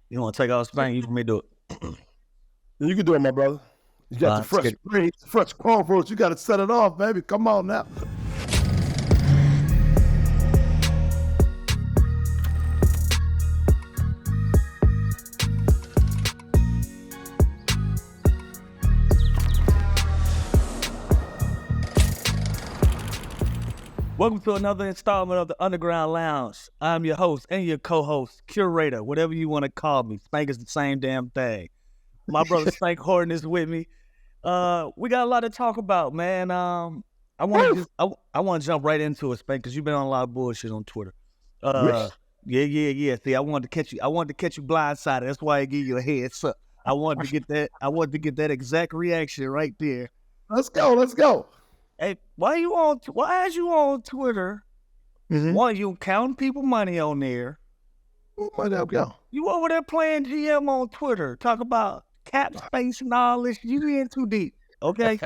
You want to take off Spank? You want me to do it? You can do it, my brother. You got the fresh braids, fresh cornrows. You got to set it off, baby. Come on now. Welcome to another installment of the Underground Lounge. I'm your host and your co-host, curator, whatever you want to call me. Spank is the same damn thing. My brother Spank Horton is with me. We got a lot to talk about, man. I want to jump right into it, Spank, because you've been on a lot of bullshit on Twitter. Yeah. See, I wanted to catch you blindsided. That's why I give you a heads up. I wanted to get that exact reaction right there. Let's go. Hey, why is you on Twitter? Mm-hmm. Why you counting people money on there? Where'd that go? You over there playing GM on Twitter, talk about cap space and all this. You in too deep, okay?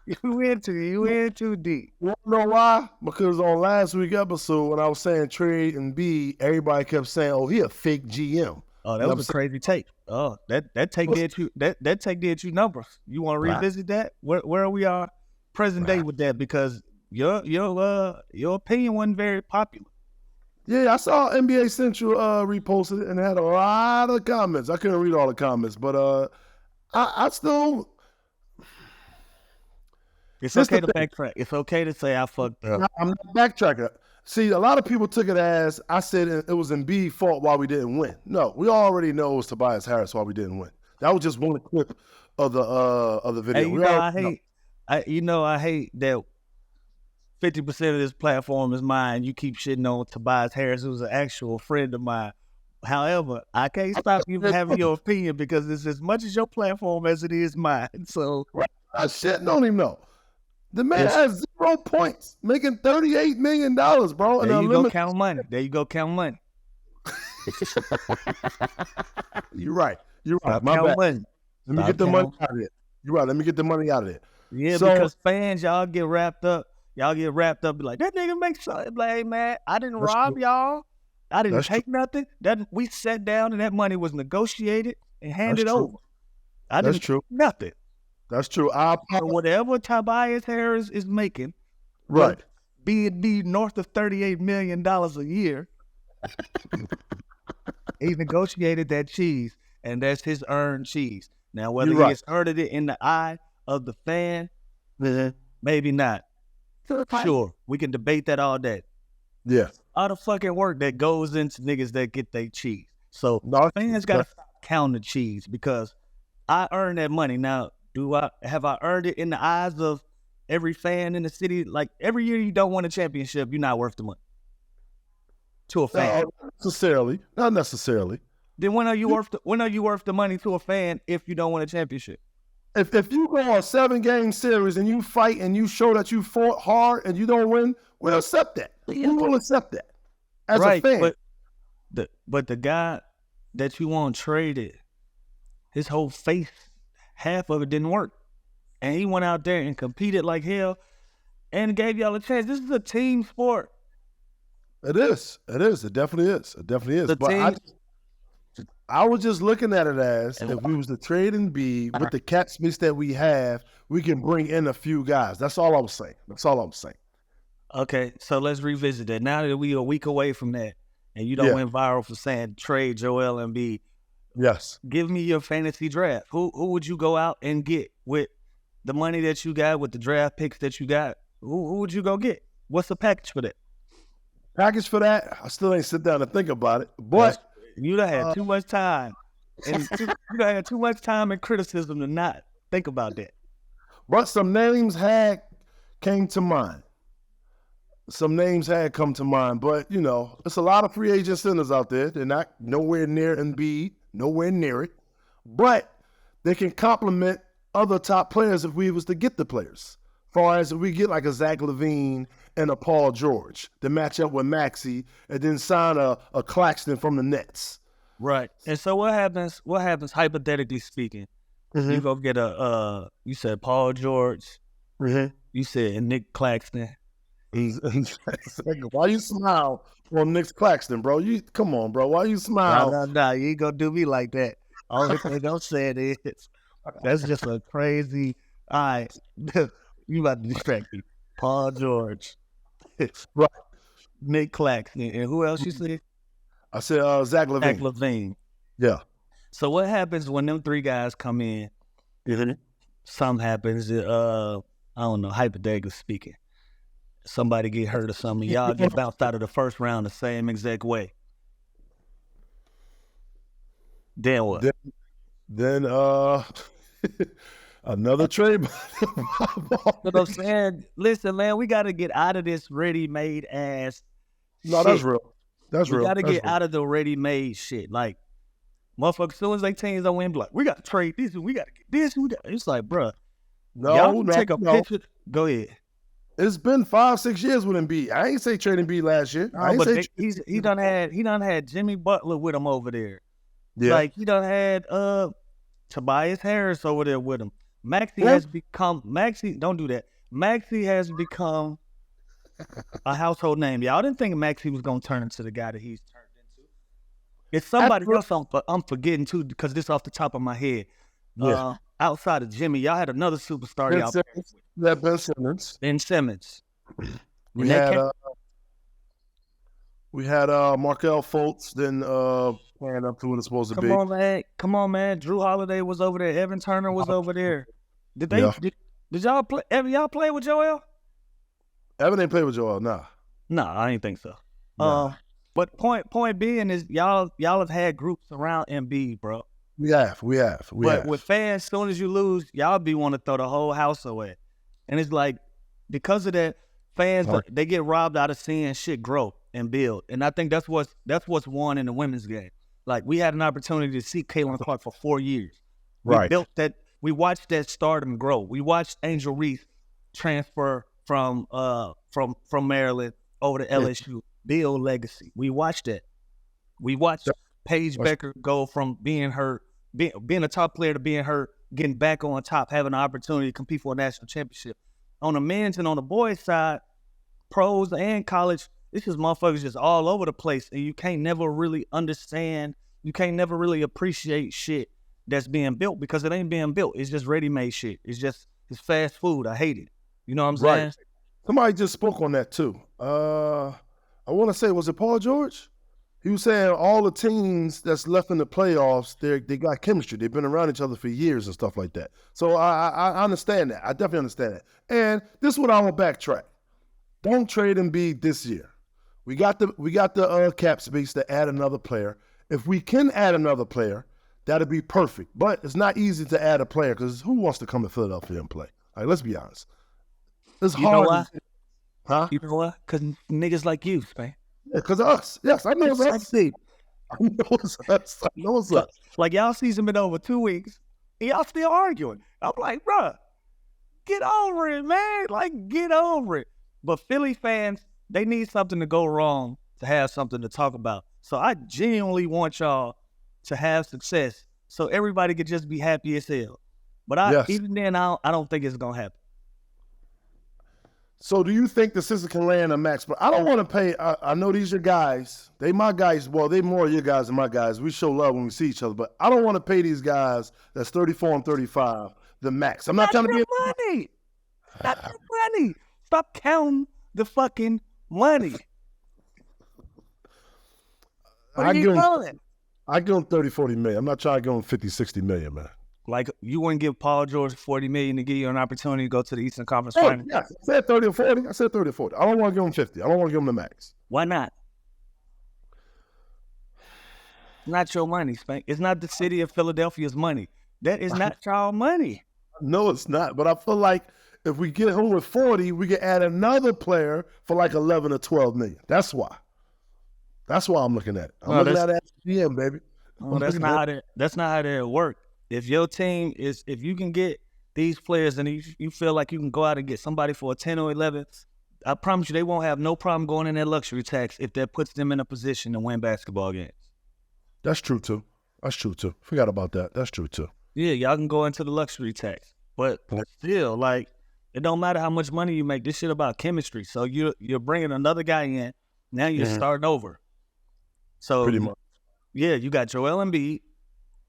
you in too deep. You know why? Because on last week's episode, when I was saying trade and B, everybody kept saying, "Oh, he a fake GM." Oh, that was a crazy take. Oh, that take did you numbers. You want to revisit that? Where we are present day with that, because your opinion wasn't very popular. Yeah, I saw NBA Central reposted it and it had a lot of comments. I couldn't read all the comments, but I still. It's okay to backtrack. It's okay to say I fucked up. I'm not backtracking. See, a lot of people took it as I said it was Embiid's fault why we didn't win. No, we already know it was Tobias Harris why we didn't win. That was just one clip of the video. Hey, I hate that 50% of this platform is mine. You keep shitting on Tobias Harris, who's an actual friend of mine. However, I can't stop you from having your opinion because it's as much as your platform as it is mine. So I shitting on him though. The man has 0 points, making $38 million, bro. There you go, count money. You're right. My bad. Let me get the money out of it. You're right. Let me get the money out of it. Yeah, because fans, y'all get wrapped up. Be like, that nigga makes something. Like, hey, man, I didn't rob y'all. I didn't take nothing. We sat down and that money was negotiated and handed over. I didn't take nothing. That's true. So whatever Tobias Harris is making, right, be north of $38 million a year, he negotiated that cheese, and that's his earned cheese. Now, whether he has earned it in the eye of the fan, maybe not. Sure, we can debate that all day. Yeah. All the fucking work that goes into niggas that get their cheese. So fans got to count the cheese because I earned that money. Now, have I earned it in the eyes of every fan in the city? Like every year you don't win a championship, you're not worth the money to a fan. Not necessarily. Then when are you worth the money to a fan if you don't win a championship? If you go on a 7-game series and you fight and you show that you fought hard and you don't win, we'll accept that. We will accept that as a fan. But the guy that you want traded, his whole face, half of it didn't work. And he went out there and competed like hell and gave y'all a chance. This is a team sport. It is. It definitely is. But I was just looking at it as if we was to trade and be with the cap space that we have, we can bring in a few guys. That's all I was saying. Okay, so let's revisit that. Now that we are a week away from that, and you don't went viral for saying trade Joel Embiid. Yes. Give me your fantasy draft. Who would you go out and get with the money that you got, with the draft picks that you got? Who would you go get? What's the package for that? I still ain't sit down and think about it. But you done had too much time. And you done had too much time and criticism to not think about that. But some names had come to mind. But, it's a lot of free agent centers out there. They're not nowhere near Embiid, nowhere near it. But they can complement other top players if we was to get the players. As far as if we get like a Zach LaVine and a Paul George to match up with Maxey and then sign a Claxton from the Nets. Right. And so what happens hypothetically speaking? Mm-hmm. You go get you said Paul George. Mm-hmm. You said Nick Claxton. Why you smile on Knicks Claxton, bro? You come on, bro. Why you smile? No, you ain't gonna do me like that. Only thing I'm saying is that's just a crazy. All right, you about to distract me. Paul George, Right. Nick Claxton, and who else you said? I said Zach Zach LaVine. LaVine. Yeah. So what happens when them three guys come in? Something happens. I don't know. Hypothetically speaking, somebody get hurt or something. Y'all get bounced out of the first round the same exact way. Then what? Then another trade. You know what I'm saying? Listen, man, we got to get out of this ready-made ass. No, shit. that's real. That's we real. got to That's get real. out of the ready-made shit. Like, motherfuckers, as soon as they teams don't win, be like, we got to trade this and we got to get this. It's like, bruh, y'all can take a picture. Go ahead. It's been 5-6 years with Embiid. I ain't say trading Embiid last year. I ain't But say he done had Jimmy Butler with him over there. Yeah. Like he done had Tobias Harris over there with him. Maxey has become don't do that. Maxey has become a household name. Y'all didn't think Maxey was gonna turn into the guy that he's turned into. It's somebody else I'm forgetting too, because this off the top of my head. Yeah. Outside of Jimmy, y'all had another superstar. Ben Simmons. Ben Simmons. We had Markelle Fultz then playing up to what it's supposed to be. Come on, man. Drew Holiday was over there. Evan Turner was over there. Did y'all play? Evan, y'all play with Joel? Evan ain't play with Joel, nah. Nah, I ain't think so. Nah. But point being is y'all have had groups around Embiid, bro. We have. But with fans, as soon as you lose, y'all be want to throw the whole house away. And it's like, because of that, fans, they get robbed out of seeing shit grow and build. And I think that's what's won in the women's game. Like, we had an opportunity to see Caitlin Clark for 4 years. We watched that stardom grow. We watched Angel Reese transfer from Maryland over to LSU, build legacy. We watched that. We watched Paige Becker go from being a top player to being hurt, getting back on top, having an opportunity to compete for a national championship. On the men's and on the boys' side, pros and college, this is motherfuckers just all over the place, and you can't never really understand, you can't never really appreciate shit that's being built because it ain't being built. It's just ready-made shit. It's fast food. I hate it. You know what I'm saying? Right. Somebody just spoke on that too. I want to say, was it Paul George? He was saying all the teams that's left in the playoffs, they got chemistry. They've been around each other for years and stuff like that. So I understand that. I definitely understand that. And this is what I want to backtrack. Don't trade Embiid this year. We got the cap space to add another player. If we can add another player, that'd be perfect. But it's not easy to add a player because who wants to come to Philadelphia and play? All right, let's be honest. It's hard. Know why? Huh? You know why? Because niggas like you, man. Yeah, because of us. Yes, I know it's us. I know it's us. Like, y'all season been over 2 weeks, and y'all still arguing. I'm like, bruh, get over it, man. Like, get over it. But Philly fans, they need something to go wrong to have something to talk about. So I genuinely want y'all to have success so everybody could just be happy as hell. But even then, I don't think it's going to happen. So do you think the Sixers can land a max? But I don't want to pay. I know these are guys. They my guys. Well, they more your guys than my guys. We show love when we see each other. But I don't want to pay these guys that's 34 and 35 the max. I'm not trying to be money. Not your money. Stop counting the fucking money. What are you calling? I give him 30, 40 million. I'm not trying to give him 50, 60 million, man. Like, you wouldn't give Paul George $40 million to give you an opportunity to go to the Eastern Conference Finals? Yeah, I said 30 or 40. I said 30 or 40. I don't want to give him 50. I don't want to give him the max. Why not? Not your money, Spank. It's not the city of Philadelphia's money. That is not y'all money. No, it's not. But I feel like if we get home with 40, we can add another player for like 11 or 12 million. That's why. That's why I'm looking at it. I'm looking at it as GM, baby. That's not how that work. If your team is, if you can get these players and you feel like you can go out and get somebody for a 10 or 11, I promise you they won't have no problem going in that luxury tax if that puts them in a position to win basketball games. That's true too. Forgot about that. That's true too. Yeah, y'all can go into the luxury tax. But still, like, It don't matter how much money you make. This shit about chemistry. So you're bringing another guy in. Now you're starting over. So Pretty much. Yeah, you got Joel Embiid,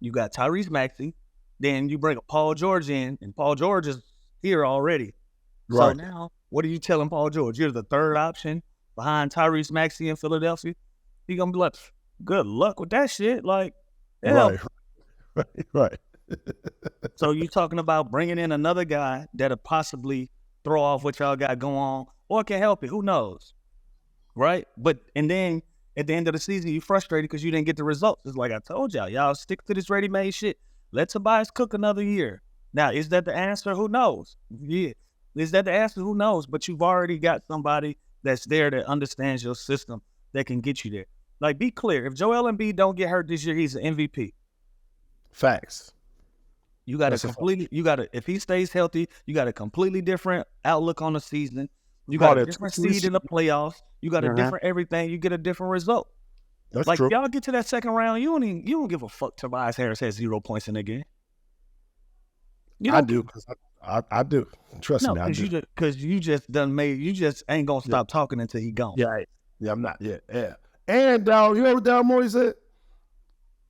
you got Tyrese Maxey, then you bring a Paul George in, and Paul George is here already. Right. So now, what are you telling Paul George? You're the third option behind Tyrese Maxey in Philadelphia. He gonna be like, good luck with that shit. Like, hell. Right. So you talking about bringing in another guy that'll possibly throw off what y'all got going on, or can help it. Who knows? Right? And then at the end of the season, you frustrated because you didn't get the results. It's like I told y'all stick to this ready-made shit. Let Tobias cook another year. Now, is that the answer? Who knows? Yeah. Is that the answer? Who knows? But you've already got somebody that's there that understands your system that can get you there. Like, be clear. If Joel Embiid don't get hurt this year, he's an MVP. Facts. You got if he stays healthy, you got a completely different outlook on the season. You got a different seed in the playoffs. You got a different everything. You get a different result. That's like, true. Y'all get to that second round, you don't give a fuck. Tobias Harris has 0 points in the game. I do. I do. Trust me, I do. Because you just ain't gonna stop talking until he gone. Yeah, I'm not. Yeah. And you know what Daryl Morey said?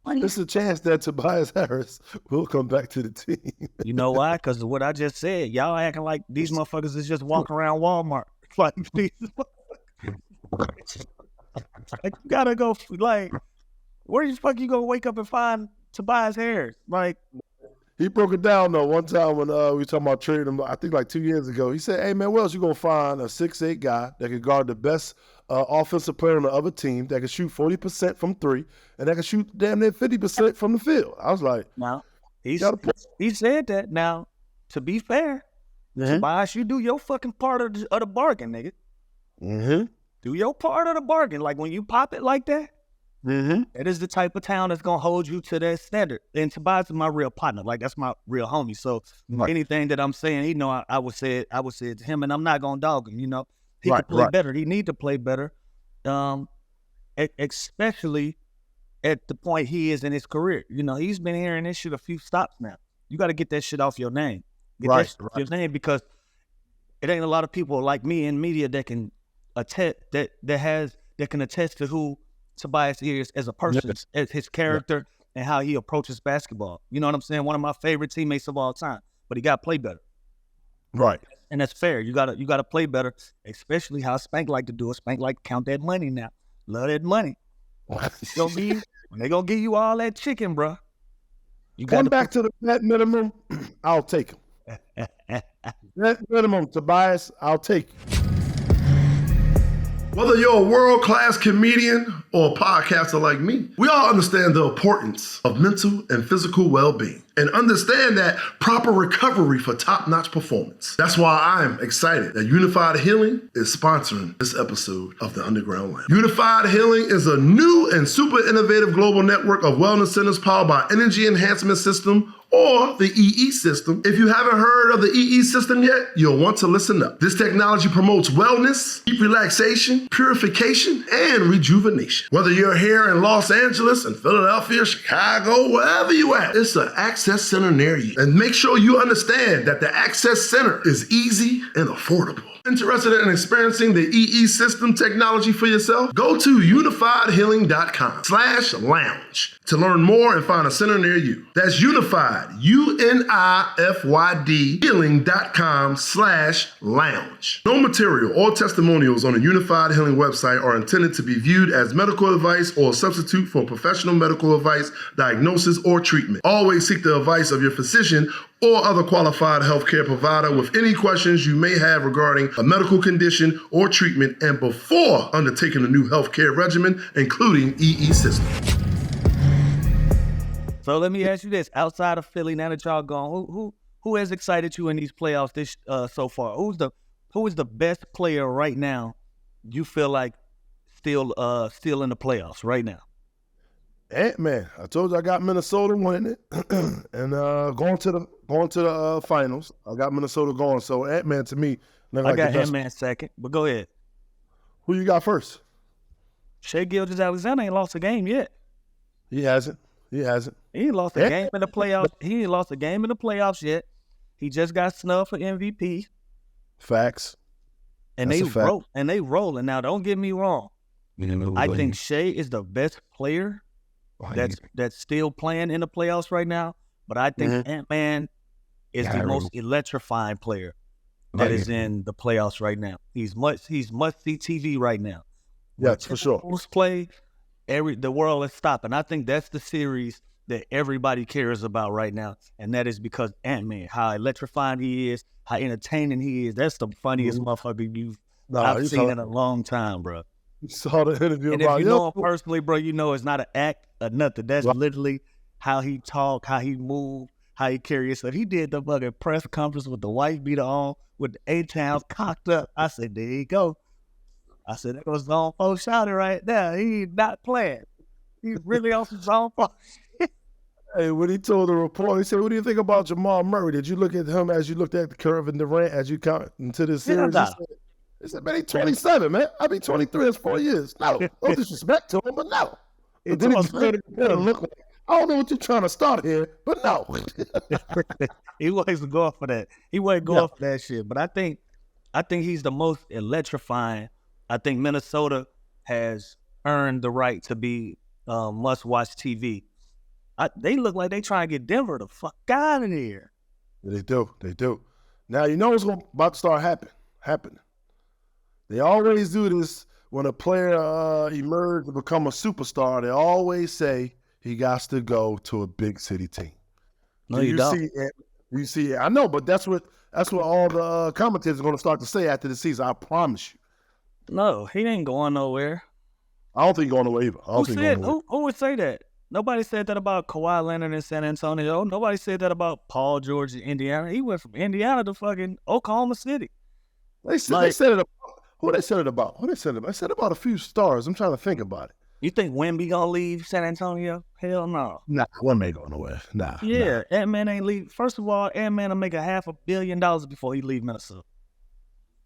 There's a chance that Tobias Harris will come back to the team. You know why? Because of what I just said. Y'all acting like these motherfuckers is just walking around Walmart. Like, these like, you gotta go, like, where the fuck you gonna wake up and find Tobias Harris? Like, he broke it down, though, one time when we were talking about trading him, I think like 2 years ago. He said, hey, man, where else you gonna find a 6'8" guy that can guard the best offensive player on the other team, that can shoot 40% from three, and that can shoot damn near 50% from the field? I was like, now, he said that. Now, to be fair, Tobias, you do your fucking part of the bargain, nigga. Mm-hmm. Do your part of the bargain. Like, when you pop it like that, it is the type of town that's going to hold you to that standard. And Tobias is my real partner. Like, that's my real homie. So anything that I'm saying, he know I would say it to him, and I'm not going to dog him, you know. He could play better. He need to play better, especially at the point he is in his career. You know, he's been hearing this shit a few stops now. You got to get that shit off your name. Get that shit off your name, because it ain't a lot of people like me in media that can attest to who Tobias is as a person, as his character, and how he approaches basketball. You know what I'm saying? One of my favorite teammates of all time, but he got to play better. Right. And that's fair. You gotta play better, especially how Spank like to do it. Spank like to count that money now. Love that money. They gonna give you all that chicken, bro. You come back to the net minimum, I'll take him. Net minimum, Tobias, I'll take you. Whether you're a world-class comedian or a podcaster like me, we all understand the importance of mental and physical well-being and understand that proper recovery for top-notch performance. That's why I'm excited that Unified Healing is sponsoring this episode of The Underground Lounge. Unified Healing is a new and super innovative global network of wellness centers powered by Energy Enhancement System, or the EE system. If you haven't heard of the EE system yet, you'll want to listen up. This technology promotes wellness, deep relaxation, purification, and rejuvenation. Whether you're here in Los Angeles, in Philadelphia, Chicago, wherever you at, it's an access center near you. And make sure you understand that the access center is easy and affordable. Interested in experiencing the EE system technology for yourself? Go to unifiedhealing.com/lounge to learn more and find a center near you. That's Unified, UNIFYD healing.com/lounge. No material or testimonials on the Unified Healing website are intended to be viewed as medical advice or substitute for professional medical advice, diagnosis, or treatment. Always seek the advice of your physician or other qualified healthcare provider with any questions you may have regarding a medical condition or treatment, and before undertaking a new healthcare regimen, including EE system. So let me ask you this: outside of Philly, now that y'all gone, who has excited you in these playoffs so far? Who is the best player right now? You feel like still in the playoffs right now? Ant-Man. I told you I got Minnesota winning it, and going to the finals. I got Minnesota going. So Ant-Man to me, I got Ant-Man second. But go ahead. Who you got first? Shai Gilgeous-Alexander ain't lost a game yet. He hasn't. He ain't lost a game in the playoffs. He ain't lost a game in the playoffs yet. He just got snubbed for MVP. Facts. And That's they rolling. Now, don't get me wrong. I think Shea is the best player that's still playing in the playoffs right now. But I think Ant-Man is the most electrifying player that is in the playoffs right now. He's must-see TV right now. Yes, for sure. Play, the world is stopping. I think that's the series that everybody cares about right now, and that is because Ant-Man, how electrifying he is, how entertaining he is. That's the funniest motherfucker I've seen in a long time, bro. You saw the interview and about if you know him personally, bro, you know it's not an act or nothing. That's literally how he talk, how he move, how he carry himself. He did the fucking press conference with the white beater on, with the A-Towns cocked up. I said, there you go. I said, that was zone 4 shouting right there. He not playing. He really on some zone 4. Hey, when he told the reporter, he said, what do you think about Jamal Murray? Did you look at him as you looked at Kevin Durant as you come into this series? He said, man, he's 27, man. I'll be 23 in 4 years. No disrespect to him, but no. But then he started to look like, I don't know what you're trying to start here, but no. He wasn't going for that. He wasn't going for that shit. But I think he's the most electrifying. I think Minnesota has earned the right to be must-watch TV. They look like they trying to get Denver the fuck out of here. They do. Now, you know what's about to start happening. They always do this when a player emerges to become a superstar. They always say he got to go to a big city team. No, you don't. You see, I know, but that's what all the commentators are going to start to say after the season. I promise you. No, he ain't going nowhere. I don't think he's going nowhere either. Who would say that? Nobody said that about Kawhi Leonard in San Antonio. Nobody said that about Paul George in Indiana. He went from Indiana to fucking Oklahoma City. They said it about. Who they said it about? They said about a few stars. I'm trying to think about it. You think Wemby gonna leave San Antonio? Hell no. Nah, Wemby ain't going nowhere. Nah. Yeah, Ant-Man ain't leave. First of all, Ant-Man will make $500 million before he leave Minnesota.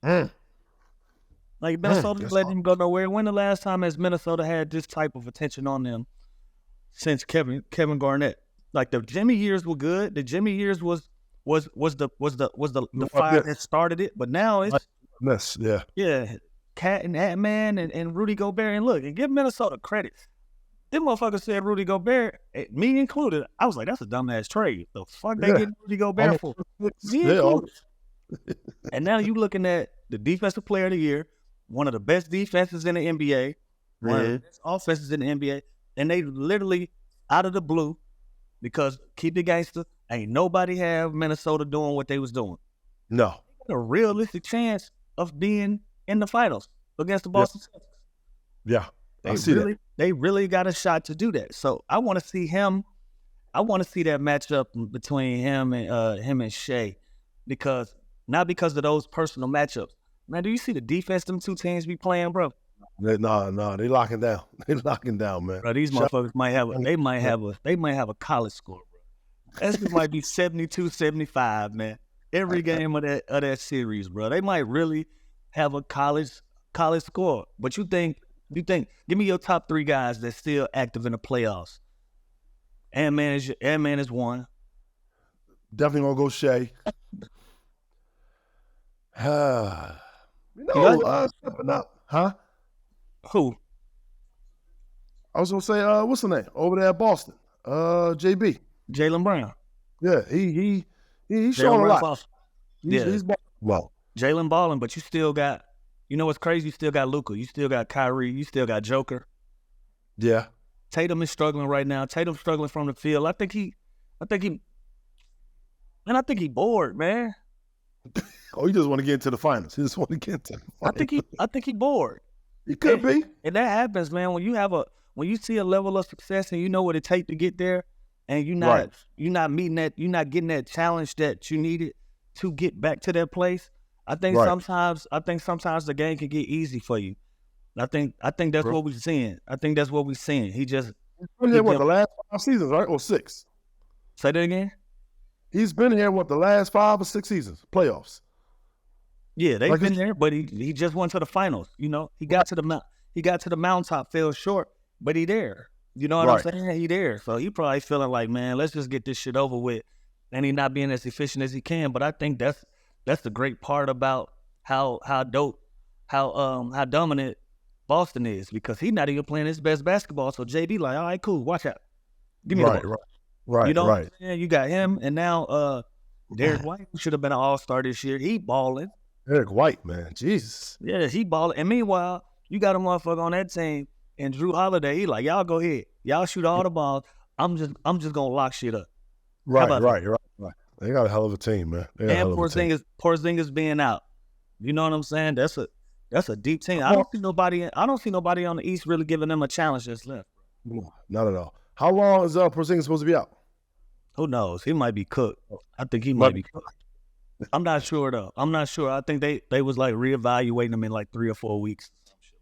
Like Minnesota just letting him go nowhere. When the last time has Minnesota had this type of attention on them since Kevin Garnett? Like the Jimmy years were good. The Jimmy years was the fire that started it. But now it's mess. Yeah. Cat and Ant-Man and Rudy Gobert. And look, and give Minnesota credit. Them motherfuckers said Rudy Gobert, me included. I was like, that's a dumbass trade. The fuck they getting Rudy Gobert for? Me included. And now you looking at the defensive player of the year, one of the best defenses in the NBA, one of the best offenses in the NBA, and they literally out of the blue, because keep it gangster, ain't nobody have Minnesota doing what they was doing. No. A realistic chance of being in the finals against the Boston Celtics. Yeah, I see that. They really got a shot to do that. So I want to see him. I want to see that matchup between him and Shea, not because of those personal matchups. Man, do you see the defense them two teams be playing, bro? No, they locking down. They locking down, man. Bro, these motherfuckers might have a college score, bro. That might be 72-75, man. Every game of that series, bro. They might really have a college score. But you think, give me your top 3 guys that's still active in the playoffs. Ant-Man is one. Definitely gonna go Shea. Stepping up, huh? Who? I was gonna say, what's the name over there at Boston? JB. Jalen Brown. Yeah, he's showing a lot. He's well. Jalen balling, but you still got, you know what's crazy? You still got Luka. You still got Kyrie. You still got Joker. Yeah. Tatum is struggling right now. Tatum's struggling from the field. I think he bored, man. Oh, he just want to get into the finals. He just want to get into the finals. I think he bored. He could be. And that happens, man. When you see a level of success and you know what it takes to get there, and you're not meeting that, you're not getting that challenge that you needed to get back to that place. I think sometimes the game can get easy for you. I think that's what we're seeing. He just been here the last 5 seasons, right? Or 6? Say that again. He's been here the last 5 or 6 seasons, playoffs. Yeah, they've been there, but he just went to the finals. You know, he got to the mountaintop, fell short, but he there. You know what I'm saying? He there, so he probably feeling like, man, let's just get this shit over with, and he not being as efficient as he can. But I think that's the great part about how dope, how dominant Boston is, because he's not even playing his best basketball. So JB like, all right, cool, watch out, give me the ball. Right. You know what I'm saying? You got him, and now Derek White, who should have been an all-star this year, he balling. Derek White, man, Jesus. Yeah, he balling. And meanwhile, you got a motherfucker on that team, and Drew Holiday, he like, y'all go ahead, y'all shoot all the balls. I'm just gonna lock shit up. Right. They got a hell of a team, man. And Porzingis being out. You know what I'm saying? That's a deep team. I don't see nobody on the East really giving them a challenge that's left. No, not at all. How long is Porzingis supposed to be out? Who knows? He might be cooked. I think he might be cooked. I'm not sure though. I think they was like reevaluating him in like 3 or 4 weeks.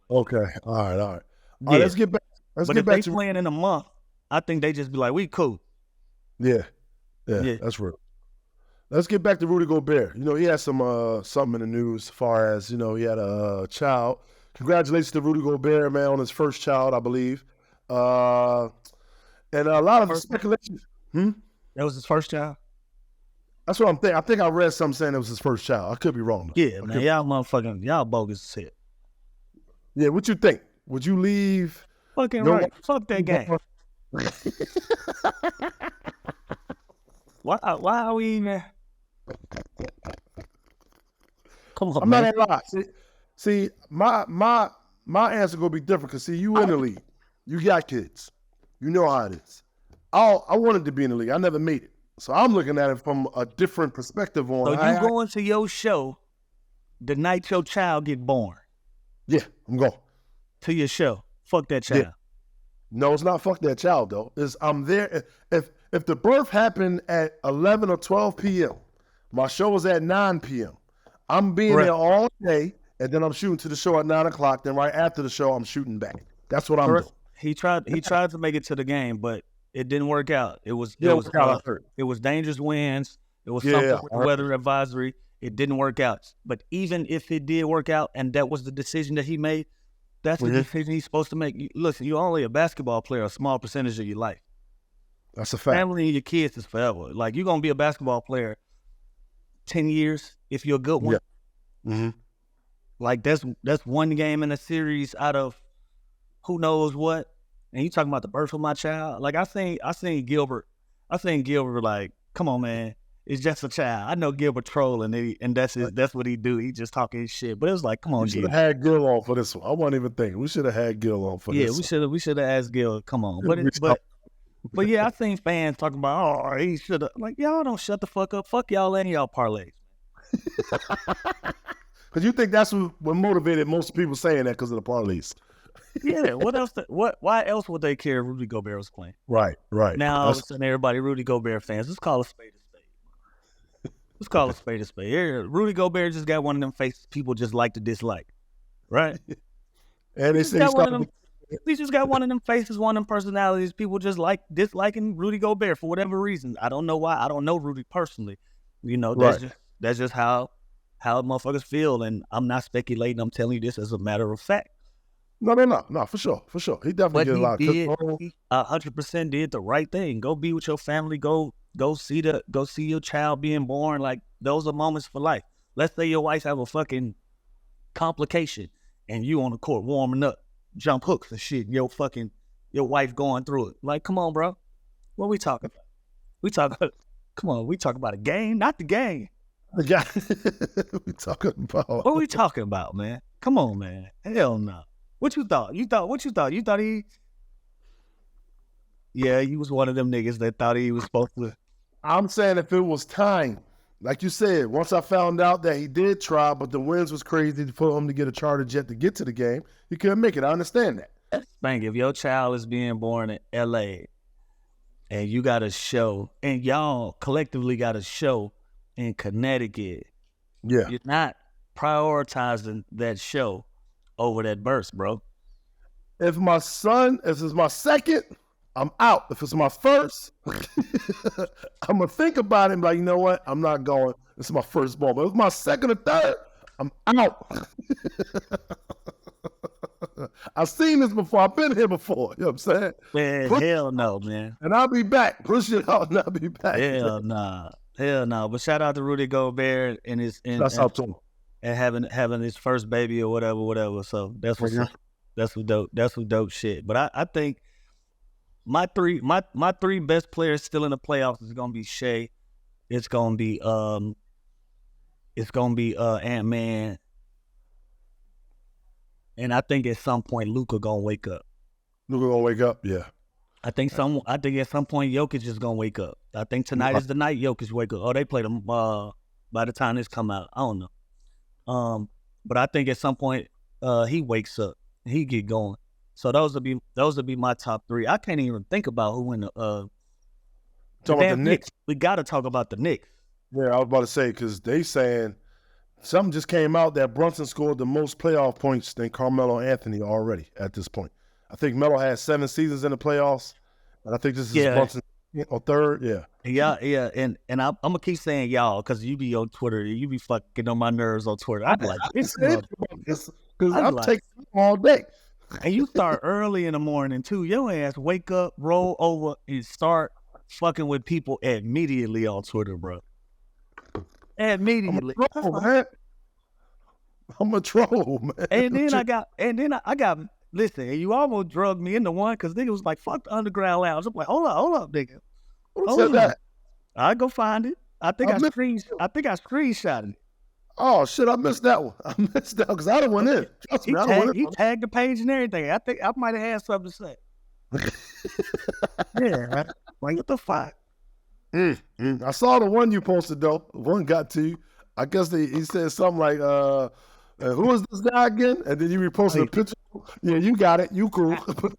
Okay. All right. Yeah. Let's get back. But if they playing in a month, I think they just be like, we cool. Yeah, that's real. Let's get back to Rudy Gobert. You know, he had some something in the news as far as, you know, he had a child. Congratulations to Rudy Gobert, man, on his first child, I believe. And a lot of speculation. That was his first child? That's what I'm thinking. I think I read something saying it was his first child. I could be wrong, though. Yeah, man, y'all bogus as hell. Yeah, what you think? Would you leave? Fucking right. Fuck that game. Why are we in there? Come on, I'm man. not gonna lie. See, my answer gonna be different because you in the league, you got kids, you know how it is. I wanted to be in the league. I never made it, so I'm looking at it from a different perspective. On so you going to your show the night your child get born? Yeah, I'm going to your show. Fuck that child. Yeah. No, it's not fuck that child though. I'm there. If the birth happened at 11 or 12 p.m., my show was at 9 p.m. I'm being there all day, and then I'm shooting to the show at 9 o'clock. Then right after the show, I'm shooting back. That's what I'm doing. He tried to make it to the game, but it didn't work out. It was dangerous winds. It was something with the weather advisory. It didn't work out. But even if it did work out, and that was the decision that he made, that's the decision he's supposed to make. Listen, you're only a basketball player a small percentage of your life. That's a fact. Family and your kids is forever. Like, you're going to be a basketball player 10 years if you're a good one. Yeah. Mm-hmm. Like, that's one game in a series out of who knows what. And you talking about the birth of my child? Like, I seen Gilbert. Like, come on, man. It's just a child. I know Gilbert trolling, and that's what he do. He just talking his shit. But it was like, come on, we should have had Gil on for this one. I wasn't even thinking. We should have had Gil on for this one. Yeah, we should have asked Gil. Come on. But yeah, I seen fans talking about, oh, he should have. Like, y'all don't shut the fuck up. Fuck y'all and y'all parlays. Because you think that's what motivated most people saying that because of the parlays. Yeah, what else? Why else would they care if Rudy Gobert was playing? Right. Now all of a sudden, everybody Rudy Gobert fans. Let's call a spade a spade. Let's call a spade a spade. Here, Rudy Gobert just got one of them faces people just like to dislike, right? And he just got one of them faces, one of them personalities. People just like disliking Rudy Gobert for whatever reason. I don't know why. I don't know Rudy personally. You know, that's just how motherfuckers feel, and I'm not speculating. I'm telling you this as a matter of fact. No, for sure. He definitely did a lot. He 100% did the right thing. Go be with your family. Go see your child being born. Like, those are moments for life. Let's say your wife have a fucking complication, and you on the court warming up, jump hooks and shit. Your wife going through it. Like, come on, bro. What we talking about? Come on, we talking about a game, not the game. Yeah, we talking about. What we talking about, man? Come on, man. Hell no. What you thought? You thought he? Yeah, he was one of them niggas that thought he was supposed to. I'm saying if it was time, like you said, once I found out that he did try, but the winds was crazy for him to get a charter jet to get to the game, he couldn't make it. I understand that. Spank, if your child is being born in L.A. and you got a show, and y'all collectively got a show in Connecticut, yeah, you're not prioritizing that show over that burst, bro. If it's my second, I'm out. If it's my first, I'm going to think about it and be like, you know what? I'm not going. This is my first ball. But if it's my second or third, I'm out. I've seen this before. I've been here before. You know what I'm saying? Man, hell no, man. And I'll be back. Push it out and I'll be back. Hell no. But shout out to Rudy Gobert and his and having his first baby or whatever. So that's what's up. That's what dope shit. But I think my three best players still in the playoffs is gonna be Shea. It's gonna be Ant-Man. And I think at some point Luka gonna wake up. Luka gonna wake up, yeah. I think at some point Jokic is gonna wake up. I think tonight is the night Jokic wake up. Oh, they play them by the time this come out. I don't know. But I think at some point he wakes up. He get going. So those would be my top three. I can't even think about who in the talk about the Knicks. We gotta talk about the Knicks. Yeah, I was about to say, because they saying something just came out that Brunson scored the most playoff points than Carmelo Anthony already at this point. I think Melo had 7 seasons in the playoffs, and I think this is Brunson or third. Yeah. And I'm gonna keep saying y'all because you be on Twitter, you be fucking on my nerves on Twitter. I'm like, because I'm taking all day. And you start early in the morning too. Your ass wake up, roll over, and start fucking with people immediately on Twitter, bro. Immediately. I'm a troll, man. And then I got listen, you almost drugged me into one because nigga was like, fuck the underground lounge. I'm like, hold up, nigga. Who said that? I go find it. I think I screenshotted it. Oh shit, I missed that one. I missed that because I done went in. Trust me, he tagged the page and everything. I think I might have had something to say. Yeah, right? Like what the fuck? I saw the one you posted though. One got to you. I guess he said something like, who is this guy again? And then you reposted a picture. Yeah, you got it. You cool.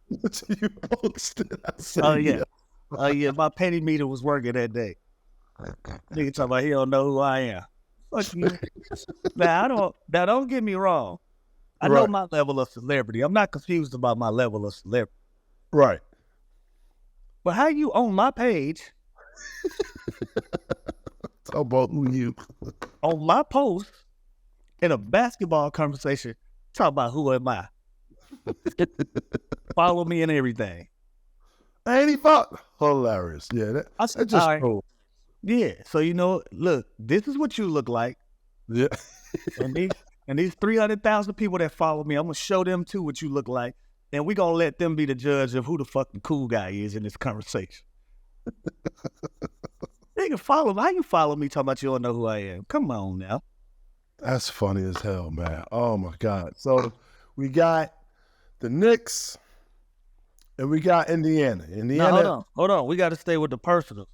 You posted. Oh yeah, my penny meter was working that day. Nigga talking about he don't know who I am. Fuck you. Now don't get me wrong. I know my level of celebrity. I'm not confused about my level of celebrity. Right. But how you on my page? Talk about who you on my post in a basketball conversation. Talk about who am I? Follow me and everything. Ain't he fuck? Hilarious. Yeah, that's just cool. Yeah, so look, this is what you look like. Yeah. and these 300,000 people that follow me, I'm gonna show them too what you look like, and we gonna let them be the judge of who the fucking cool guy is in this conversation. They can follow me. How you follow me talking about you don't know who I am? Come on now. That's funny as hell, man. Oh my God. So we got the Knicks and we got Indiana. Now, hold on. We got to stay with the personal.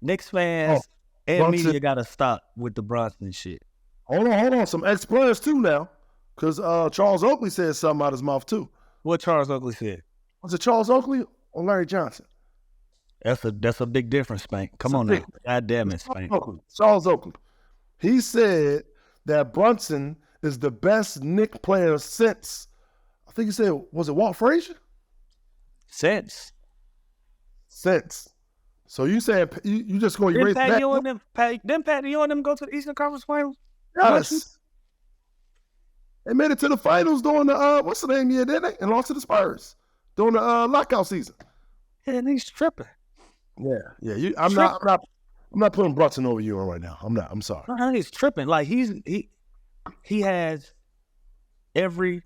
Knicks fans and Brunson. Media got to stop with the Brunson shit. Hold on. Some ex-players too now. Because Charles Oakley said something out of his mouth too. What Charles Oakley said? Was it Charles Oakley or Larry Johnson? That's a big difference, Spank. Come on now. God damn it, Spank. Charles Oakley. He said that Brunson is the best Knicks player since, I think he said, was it Walt Frazier? Since. So you saying you just going to erase that? Didn't Patty and them go to the Eastern Conference Finals? Yes. They made it to the finals during the, what's the name year, didn't they? And lost to the Spurs during the lockout season. Yeah, and he's tripping. Yeah. I'm not putting Brunson over you right now. I'm not. I'm sorry. He's tripping. Like he has every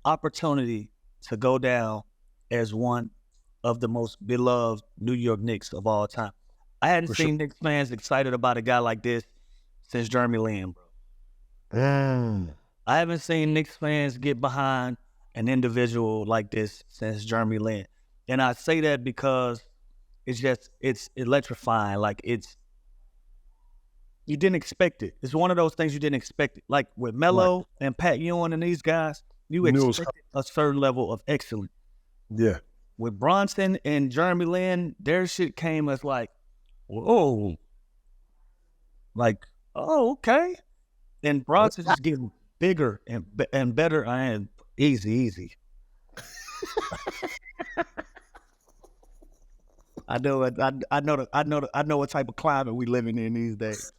opportunity to go down as one of the most beloved New York Knicks of all time. I hadn't seen Knicks fans excited about a guy like this since Jeremy Lin, bro. I haven't seen Knicks fans get behind an individual like this since Jeremy Lin. And I say that because it's electrifying. Like you didn't expect it. It's one of those things you didn't expect it. Like with Melo and Pat Ewing and these guys, you expected a certain level of excellence. Yeah. With Brunson and Jeremy Lin, their shit came as like, whoa. Like, oh, okay. And Brunson just getting bigger and better and easy. I know what type of climate we living in these days.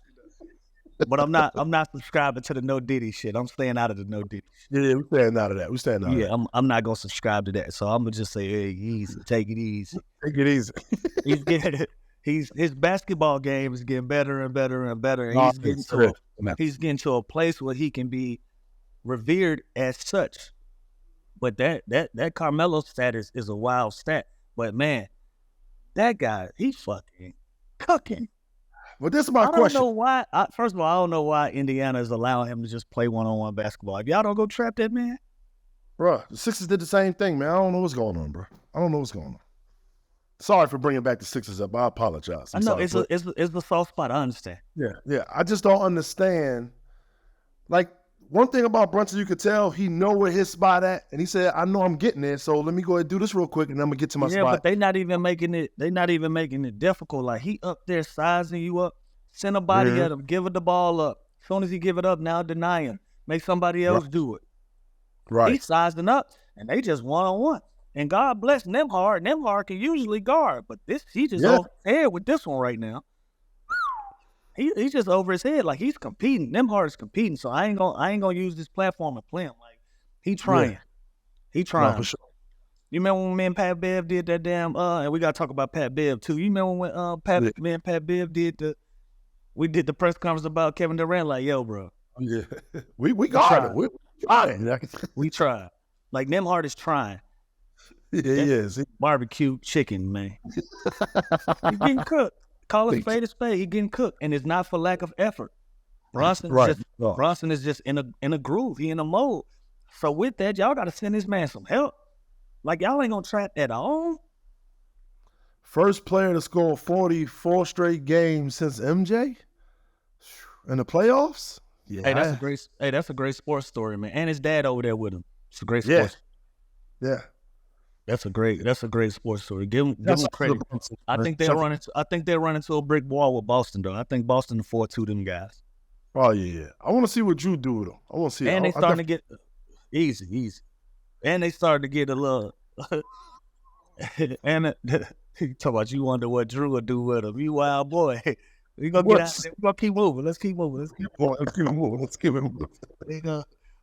But I'm not subscribing to the no Diddy shit. I'm staying out of the no Diddy shit. Yeah, we're staying out of that. Yeah, I'm not gonna subscribe to that. So I'm gonna just say, hey, easy, take it easy. Take it easy. his basketball game is getting better and better and better, and he's getting to a place where he can be revered as such. But that Carmelo status is a wild stat. But man, that guy, he's fucking cooking. Well, this is my question. I don't know why. First of all, I don't know why Indiana is allowing him to just play one-on-one basketball. If y'all don't go trap that man, bro, the Sixers did the same thing, man. I don't know what's going on, bro. I don't know what's going on. Sorry for bringing back the Sixers up. I apologize. I know it's a soft spot. I understand. Yeah. I just don't understand. Like, one thing about Brunson, you could tell he know where his spot at, and he said, "I know I'm getting there, so let me go ahead and do this real quick, and I'm gonna get to my spot." Yeah, but they not even making it difficult. Like, he up there sizing you up, send a body at him, give it the ball up. As soon as he give it up, now deny him, make somebody else do it. Right. He's sizing up, and they just one-on-one. And God bless Nembhard. Nembhard can usually guard, but he just over his head with this one right now. He's just over his head, like he's competing. Nembhard is competing, so I ain't gonna use this platform to play him. Like, he trying. He trying. No, for sure. You remember when me and Pat Bev did that damn and we gotta talk about Pat Bev too. You remember when me and Pat Bev did the press conference about Kevin Durant? Like, yo, bro. Yeah. We got it. We trying. We tried. Like, Nembhard is trying. Yeah, he is. Barbecue chicken, man. He's getting cooked. Call a spade a spade. He's getting cooked, and it's not for lack of effort. Brunson is just in a groove. He in a mode. So with that, y'all got to send this man some help. Like, y'all ain't gonna trap that on. First player to score 44 straight games since MJ in the playoffs. Yeah, that's a great sports story, man. And his dad over there with him. It's a great sports. Yeah. That's a great sports story. Give him credit. I think they'll run into a brick wall with Boston, though. I think Boston afford two of them guys. Oh yeah. I want to see what Drew do with them. I want to see. And they starting to get easy. And they started to get a little. And you talk about, you wonder what Drew would do with him. You wild boy. We gonna get out there. We gonna keep moving. Let's keep moving.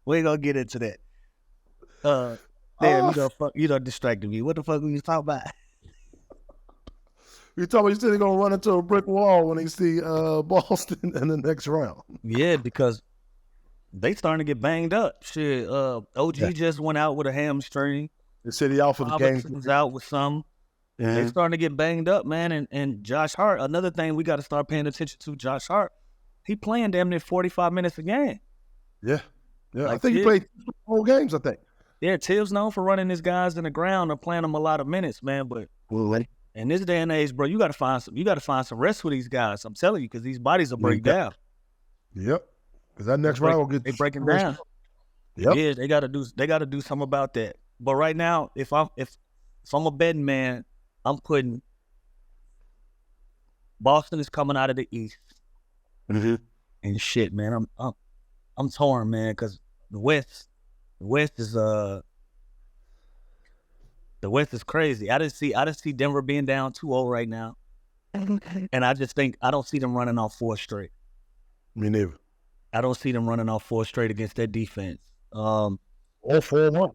We ain't gonna get into that. Damn, you done distracted me. What the fuck were you talking about? You talking about you said they're gonna run into a brick wall when they see Boston in the next round. Yeah, because they starting to get banged up. Shit, OG just went out with a hamstring. They said he out for the game. Was out with some. Mm-hmm. They starting to get banged up, man. And Josh Hart, another thing we got to start paying attention to. Josh Hart, he playing damn near 45 minutes a game. Yeah. Like, I think he played whole games. I think. Yeah, Tibbs known for running his guys in the ground and playing them a lot of minutes, man. But in this day and age, bro, you got to find some rest for these guys. I'm telling you, because these bodies will break down. Yep. Because that next round will get breaking down. Yep. Yeah, they got to do something about that. But right now, if I'm a betting man, I'm putting Boston is coming out of the East. Mm-hmm. And shit, man, I'm torn, man, because the West is crazy. I didn't see Denver being down 2-0 right now. And I don't see them running off 4 straight. Me neither. I don't see them running off 4 straight against that defense. All 4-1.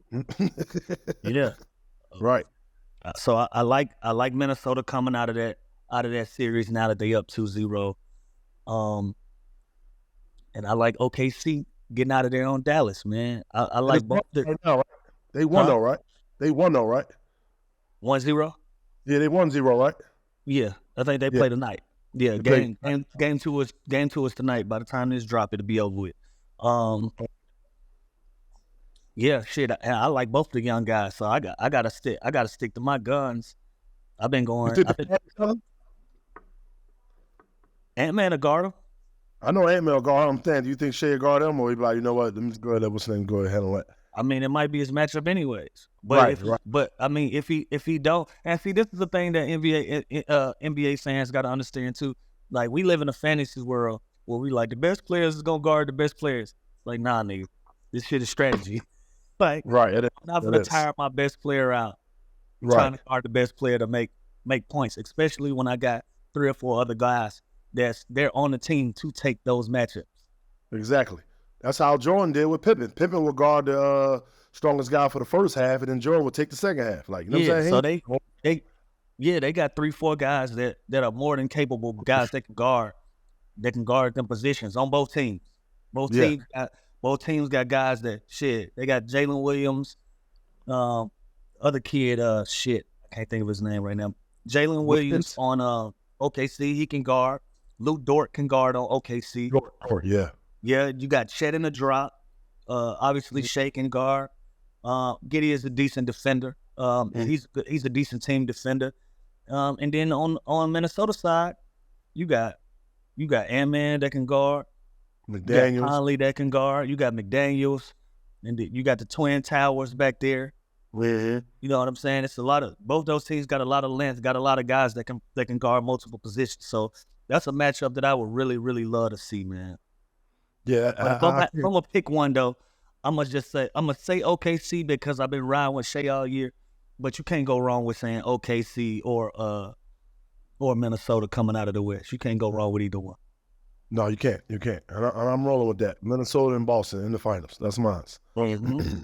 Yeah. Right. So I like Minnesota coming out of that series now that they up 2-0. And I like OKC getting out of there on Dallas, man. I like both. They won though, right? They won though, right? 1-0? Yeah, they 1-0, right? Yeah, I think they play tonight. Yeah, game two is tonight. By the time this drop, it'll be over with. Yeah, shit. I like both the young guys, so I gotta stick to my guns. I've been going. Ant-Man to guard him. I know Ant-Man will guard him. Do you think Shea will guard him, or he be like, you know what? Let me go ahead and go ahead and handle it. I mean, it might be his matchup anyways. But right. But I mean, if he don't, and see, this is the thing that NBA fans got to understand too. Like, we live in a fantasy world where we like the best players is gonna guard the best players. Like, nah, nigga, this shit is strategy. Like, right, I'm not gonna tire my best player out trying to guard the best player to make points, especially when I got 3 or 4 other guys they're on the team to take those matchups. Exactly. That's how Jordan did with Pippen. Pippen would guard the strongest guy for the first half, and then Jordan would take the second half. Like, you know what I'm saying? So Yeah, they got 3-4 guys that are more than capable guys that can guard them positions on both teams. Both Yeah. teams got guys that they got Jalen Williams, other kid, I can't think of his name right now. Jalen Williams on OKC, he can guard. Lou Dort can guard on OKC. Dort, yeah. Yeah, you got Chet in the drop. Obviously Shea can guard. Giddey is a decent defender. He's a decent team defender. And then on Minnesota side, you got Ant-Man that can guard. McDaniels. You got Conley that can guard. You got McDaniels. And you got the Twin Towers back there. Mm-hmm. You know what I'm saying? It's both those teams got a lot of length, got a lot of guys that can guard multiple positions. So that's a matchup that I would really, really love to see, man. Yeah. But if I'm gonna pick one though, I'm gonna say OKC because I've been riding with Shea all year. But you can't go wrong with saying OKC or Minnesota coming out of the West. You can't go wrong with either one. No, you can't. You can't. And I'm rolling with that. Minnesota and Boston in the finals. That's mine. Mm-hmm.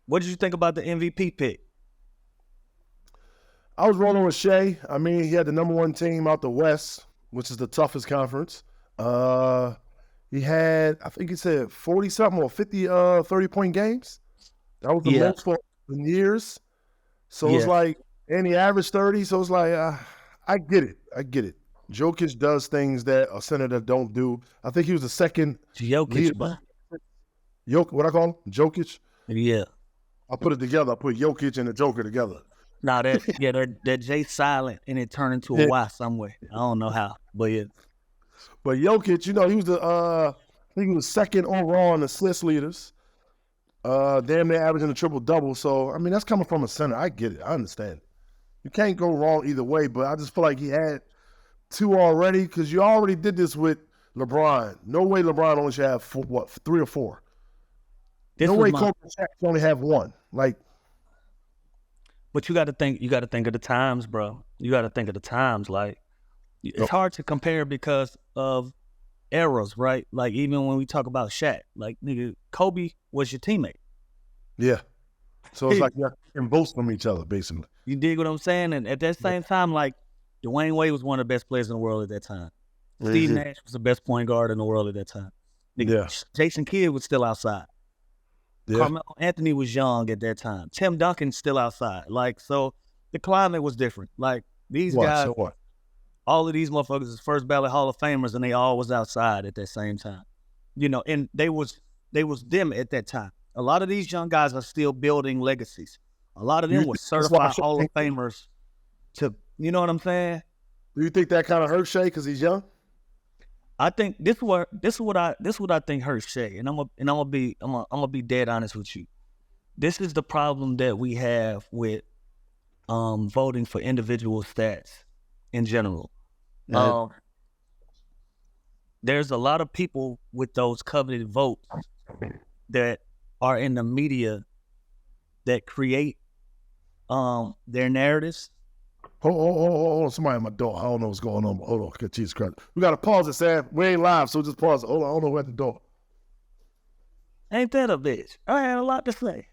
What did you think about the MVP pick? I was rolling with Shea. I mean, he had the number one team out the West, which is the toughest conference. He had, I think he said 40-something or 50 30-point games. That was the most for years. So it's like, and he averaged 30. So it's like, I get it. Jokic does things that a center don't do. I think he was the second. Jokic, what I call him? Jokic? Yeah. I put it together. I put Jokic and the Joker together. Now that J silent and it turned into a Y somewhere. I don't know how, but yeah. But Jokic, he was I think he was second overall in the assists leaders. Damn near averaging a triple-double. So, I mean, that's coming from a center. I get it. I understand it. You can't go wrong either way, but I just feel like he had two already because you already did this with LeBron. No way LeBron only should have 3 or 4. No way Kobe should only have 1. Like, but you got to think of the times, bro. You got to think of the times. Like, it's hard to compare because of eras, right? Like, even when we talk about Shaq, like, nigga, Kobe was your teammate. Yeah. So it's like you can boast from each other, basically. You dig what I'm saying? And at that same time, like, Dwayne Wade was one of the best players in the world at that time. Steve Nash was the best point guard in the world at that time. Nigga, Jason Kidd was still outside. Yeah. Carmelo Anthony was young at that time. Tim Duncan's still outside. Like, so the climate was different. Like, these guys, all of these motherfuckers is first ballot Hall of Famers, and they all was outside at that same time. And they was them at that time. A lot of these young guys are still building legacies. A lot of them were certified Hall of Famers you know what I'm saying? Do you think that kind of hurt Shea because he's young? I think this is what I think hurts Shea, and I'm gonna be dead honest with you. This is the problem that we have with voting for individual stats in general. There's a lot of people with those coveted votes that are in the media that create their narratives. Hold on. Somebody at my door. I don't know what's going on. Hold on. Jesus Christ. We got to pause it, Sam. We ain't live, so just pause it. Hold on. I don't know who at the door. Ain't that a bitch? I had a lot to say.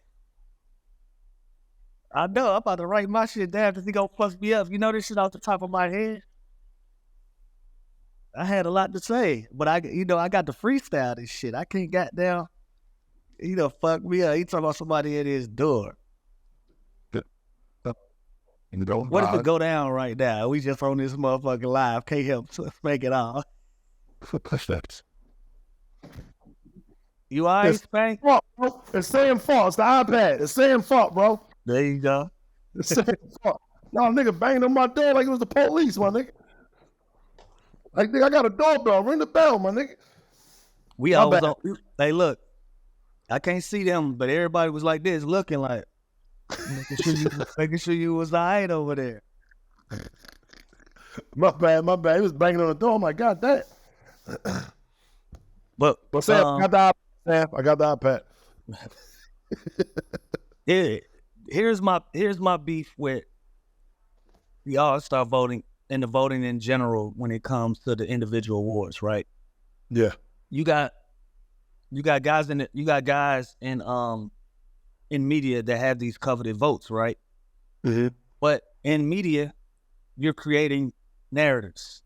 I know. I'm about to write my shit down because he gonna fuck me up. You know this shit off the top of my head? I had a lot to say, but I got the freestyle this shit. I can't goddamn, fuck me up. He talking about somebody at his door. What if it go down right now? We just on this motherfucking live. Can't help make it on. You all right, Spank? It's saying fault. It's the iPad. It's saying fault, bro. There you go. It's saying fault. Y'all nigga banged on my door like it was the police, my nigga. Like, nigga, I got a doorbell. Ring the bell, my nigga. We always on. Hey, look. I can't see them, but everybody was like this, looking like. Making sure you was all right over there. My bad. He was banging on the door. I'm like, God damn. But Sam, I got the iPad. Yeah. Here's my beef with the All-Star voting and the voting in general when it comes to the individual awards, right? Yeah. You got guys in media that have these coveted votes, right? Mm-hmm. But in media, you're creating narratives.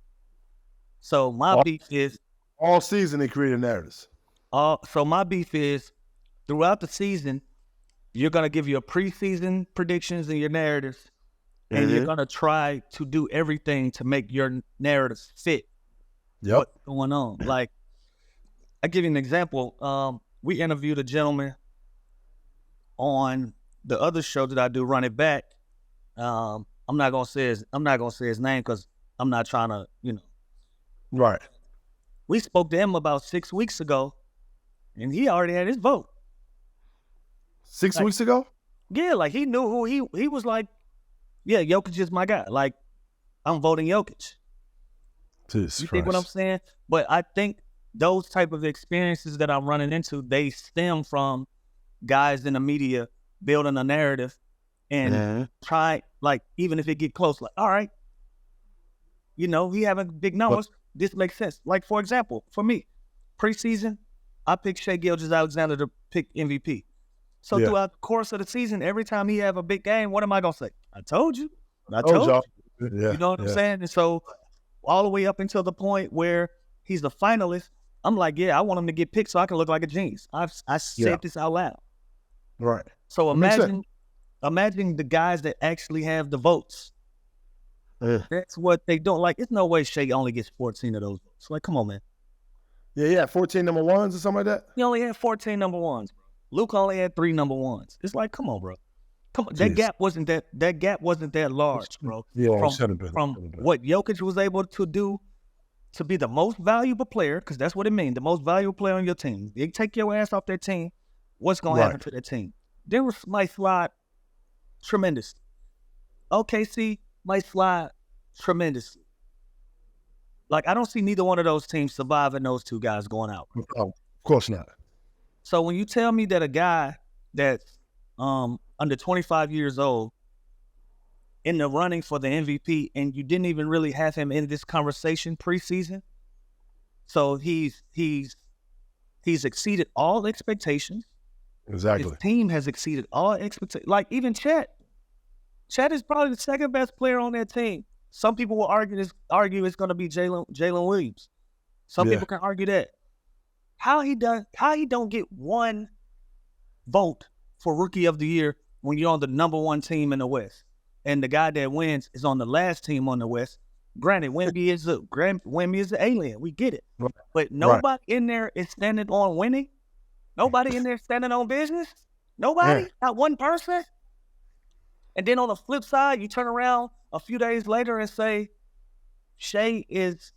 So my beef is all season they created narratives. my beef is throughout the season, you're gonna give your preseason predictions and your narratives, and you're gonna try to do everything to make your narratives fit what's going on. Like, I give you an example. We interviewed a gentleman on the other show that I do, Run It Back. I'm not gonna say his name because I'm not trying to, Right. We spoke to him about 6 weeks ago, and he already had his vote. 6 weeks ago? Yeah, like he knew who he was like, yeah, Jokic is my guy. Like, I'm voting Jokic. You think what I'm saying? But I think those type of experiences that I'm running into, they stem from guys in the media building a narrative and try, like, even if it get close, like, all right, he having big numbers, this makes sense. Like, for example, for me, preseason, I picked Gilgeous-Alexander to pick MVP. So throughout the course of the season, every time he have a big game, what am I going to say? I told you. I told you. Yeah, you know what I'm saying? And so all the way up until the point where he's the finalist, I'm like, yeah, I want him to get picked so I can look like a genius. I said this out loud. Right. So imagine the guys that actually have the votes. That's what they don't like. It's no way Shea only gets 14 of those votes. Like, come on, man. Yeah, 14 number ones or something like that. He only had 14 number ones, bro. Luke only had 3 number ones. It's like, come on, bro. Come on. That gap wasn't that large, bro. Yeah, from what Jokic was able to do to be the most valuable player, because that's what it means, the most valuable player on your team. They take your ass off that team, what's going to happen to that team? They might slide tremendously. OKC might slide tremendously. Like, I don't see neither one of those teams surviving those two guys going out. Oh, of course not. So when you tell me that a guy that's under 25 years old in the running for the MVP, and you didn't even really have him in this conversation preseason, so he's exceeded all expectations. Exactly. His team has exceeded all expectations. Like, even Chet is probably the second best player on that team. Some people will argue it's going to be Jalen Williams. Some people can argue that. How he don't get one vote for Rookie of the Year when you're on the number one team in the West, and the guy that wins is on the last team on the West. Granted, Wemby is an alien. We get it, but nobody in there is standing on winning. Nobody in there standing on business. Nobody, not one person. And then on the flip side, you turn around a few days later and say, Shea is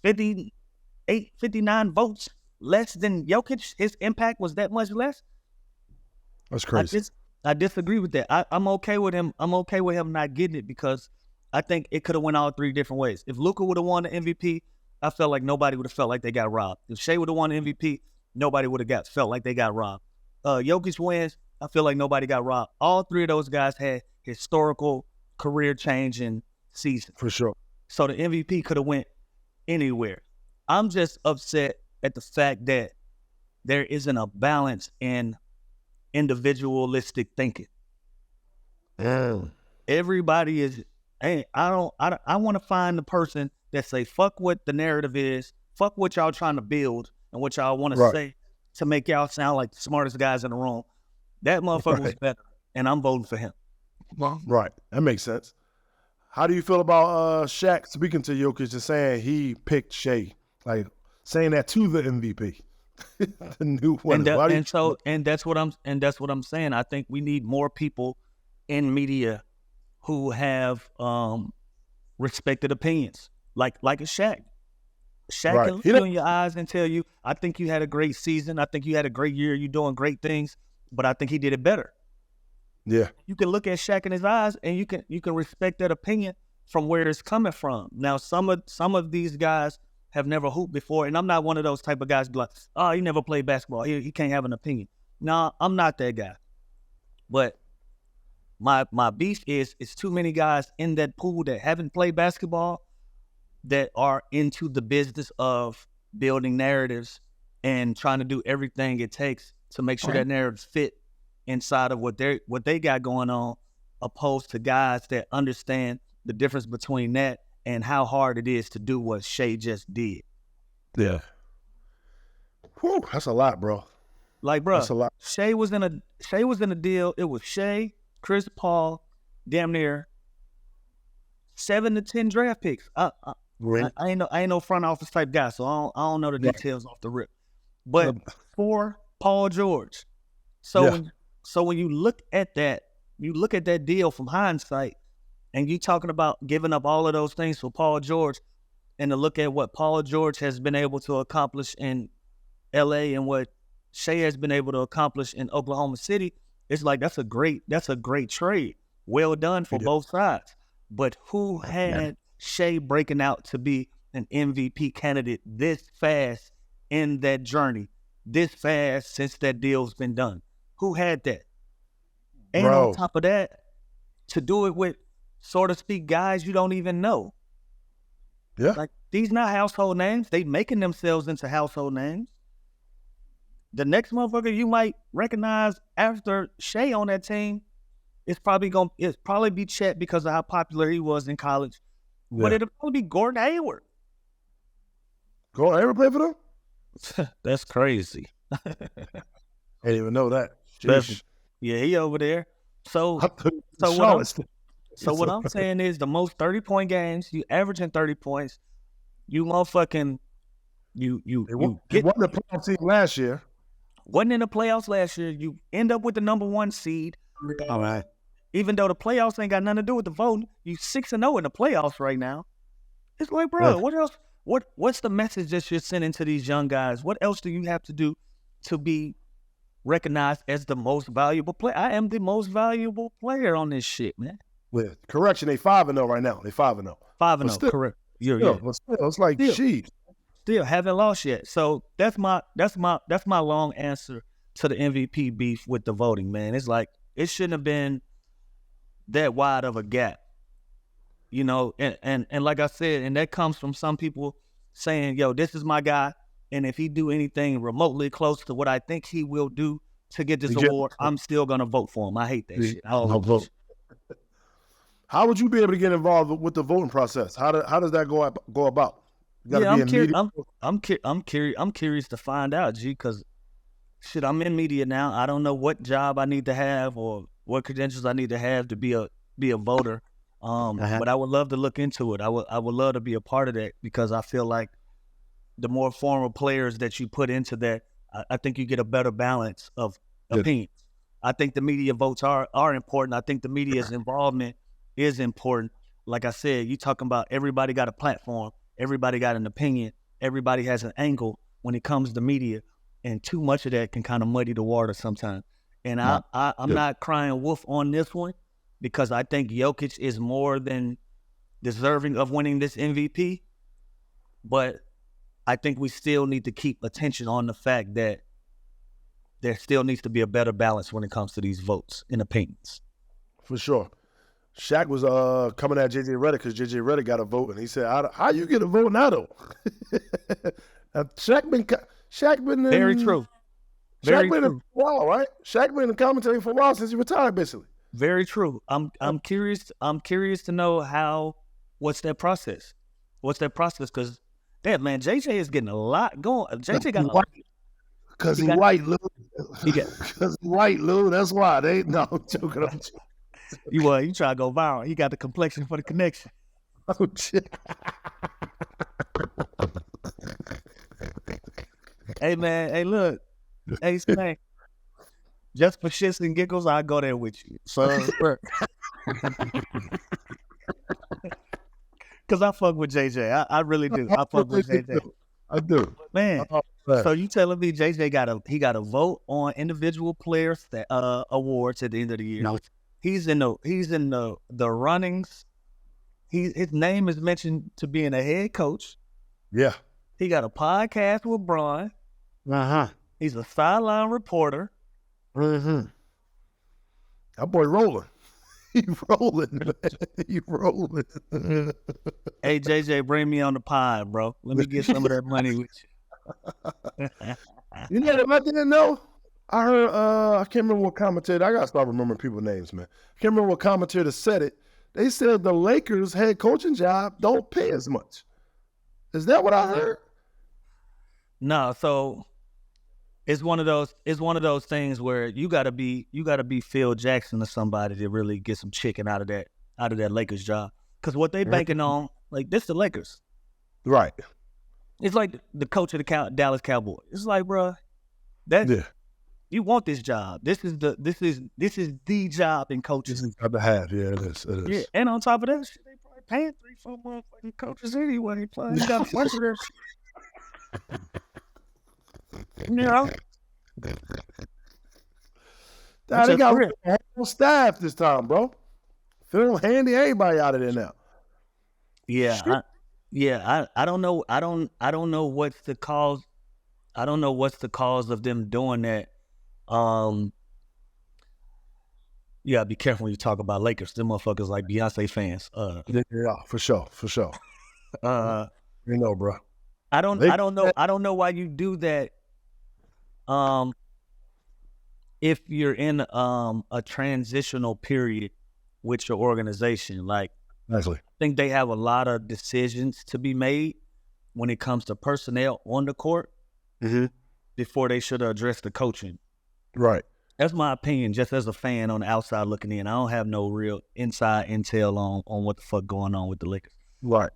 58, 59 votes less than Jokic. His impact was that much less. That's crazy. I disagree with that. I'm okay with him. I'm okay with him not getting it because I think it could have went all 3 different ways. If Luka would have won the MVP, I felt like nobody would have felt like they got robbed. If Shea would have won the MVP, nobody would have felt like they got robbed. Jokic wins, I feel like nobody got robbed. All 3 of those guys had historical career-changing seasons. For sure. So the MVP could have went anywhere. I'm just upset at the fact that there isn't a balance in individualistic thinking. Everybody is, I want to find the person that say, fuck what the narrative is, fuck what y'all trying to build and what y'all want to say to make y'all sound like the smartest guys in the room. That motherfucker was better, and I'm voting for him. Right. That makes sense. How do you feel about Shaq speaking to Jokic and saying he picked Shea, like saying that to the MVP, the new one? And that's what I'm saying. I think we need more people in media who have respected opinions, like a Shaq. Shaq can look you in your eyes and tell you, I think you had a great season. I think you had a great year. You're doing great things, but I think he did it better. Yeah. You can look at Shaq in his eyes and you can respect that opinion from where it's coming from. Now, some of these guys have never hooped before, and I'm not one of those type of guys like, oh, he never played basketball. He can't have an opinion. No, I'm not that guy. But my beef is it's too many guys in that pool that haven't played basketball that are into the business of building narratives and trying to do everything it takes to make sure that narratives fit inside of what they got going on. opposed to guys that understand the difference between that and how hard it is to do what Shea just did. Yeah. Whew, that's a lot, bro. Like, bro, That's a lot. Shea was in a deal. It was Shea, Chris Paul, damn near 7 to 10 draft picks. I ain't no front office type guy, so I don't know the details off the rip. But for Paul George, so when you look at that deal from hindsight, and you talking about giving up all of those things for Paul George, and to look at what Paul George has been able to accomplish in LA and what Shea has been able to accomplish in Oklahoma City, it's like that's a great trade. Well done for both sides. But who had Shea breaking out to be an MVP candidate this fast in that journey, this fast since that deal's been done? Who had that? And on top of that, to do it with, so to speak, guys you don't even know. Yeah. Like, these not household names. They making themselves into household names. The next motherfucker you might recognize after Shea on that team, it's probably be Chet because of how popular he was in college. Yeah. But it'll probably be Gordon Hayward. Gordon Hayward play for them? That's crazy. I didn't even know that. Yeah, he over there. So what I'm saying is the most 30-point games, you averaging 30 points, you motherfucking you get won the playoff team last year. Wasn't in the playoffs last year. You end up with the number 1 seed. All right. Even though the playoffs ain't got nothing to do with the voting, you 6-0 in the playoffs right now. It's like, bro, what else? What's the message that you're sending to these young guys? What else do you have to do to be recognized as the most valuable player? I am the most valuable player on this shit, man. With correction, they 5-0 right now. They 5-0. 5-0, correct. But still, it's like, geez. Still haven't lost yet. So that's my long answer to the MVP beef with the voting, man. It's like, it shouldn't have been that wide of a gap, you know. And like I said, and that comes from some people saying, yo, this is my guy, and if he do anything remotely close to what I think he will do to get this award, I'm still gonna vote for him. I hate that shit. I'll vote. How would you be able to get involved with the voting process? How does that go about? I'm curious to find out, G, because shit, I'm in media now. I don't know what job I need to have or what credentials I need to have to be a voter. But I would love to look into it. I would love to be a part of that, because I feel like the more former players that you put into that, I think you get a better balance of opinions. I think the media votes are important. I think the media's involvement is important. Like I said, you talking about everybody got a platform, everybody got an opinion, everybody has an angle when it comes to media, and too much of that can kind of muddy the water sometimes. And I'm not crying wolf on this one, because I think Jokic is more than deserving of winning this MVP. But I think we still need to keep attention on the fact that there still needs to be a better balance when it comes to these votes and opinions. For sure. Shaq was coming at JJ Redick because JJ Redick got a vote, and he said, "How you get a vote now, though?" Shaq been very true. Shaq been for a while, right? Shaq been in commentary for a while since he retired, basically. Very true. I'm curious. I'm curious to know what's that process? What's that process? Because damn, man, JJ is getting a lot going. JJ got a lot. Because he white, Lou. Because he white, Lou. That's why. No, I'm joking. You try to go viral. He got the complexion for the connection. Oh, shit. Hey, man. Hey, look. Hey, Spank. Just for shits and giggles, I'll go there with you. So, because I fuck with JJ. I really do. I fuck with JJ. I do. Man. So you telling me JJ got a vote on individual players that awards at the end of the year? No. He's in the runnings. His name is mentioned to being a head coach. Yeah. He got a podcast with Bron. Uh-huh. He's a sideline reporter. Mm-hmm. That boy rolling. He rolling, man. He rolling. Hey, JJ, bring me on the pod, bro. Let me get some of that money with you. You know what I didn't know? I heard, I can't remember what commentator. I gotta start remembering people's names, man. I can't remember what commentator said it. They said the Lakers' head coaching job don't pay as much. Is that what I heard? No, so it's one of those things where you gotta be Phil Jackson or somebody to really get some chicken out of that Lakers job. Because what they banking on, like, this the Lakers. Right. It's like the coach of the Dallas Cowboys. It's like, bro, you want this job. This is the job in coaches. This is got to have. Yeah, it is. It is. Yeah, and on top of that shit, they probably paying 3-4 motherfucking coaches anyway. Playing, you got a bunch of them. You know, They got a whole staff this time, bro. Phil handy everybody out of there now. Yeah, I don't know. I don't know what's the cause. I don't know what's the cause of them doing that. Yeah, be careful when you talk about Lakers. Them motherfuckers like Beyonce fans. Yeah, for sure. You know, bro. I don't know why you do that. If you're in a transitional period with your organization, like, Actually, I think they have a lot of decisions to be made when it comes to personnel on the court before they should address the coaching. Right. That's my opinion, just as a fan on the outside looking in. I don't have no real inside intel on what the fuck going on with the Lakers. Right.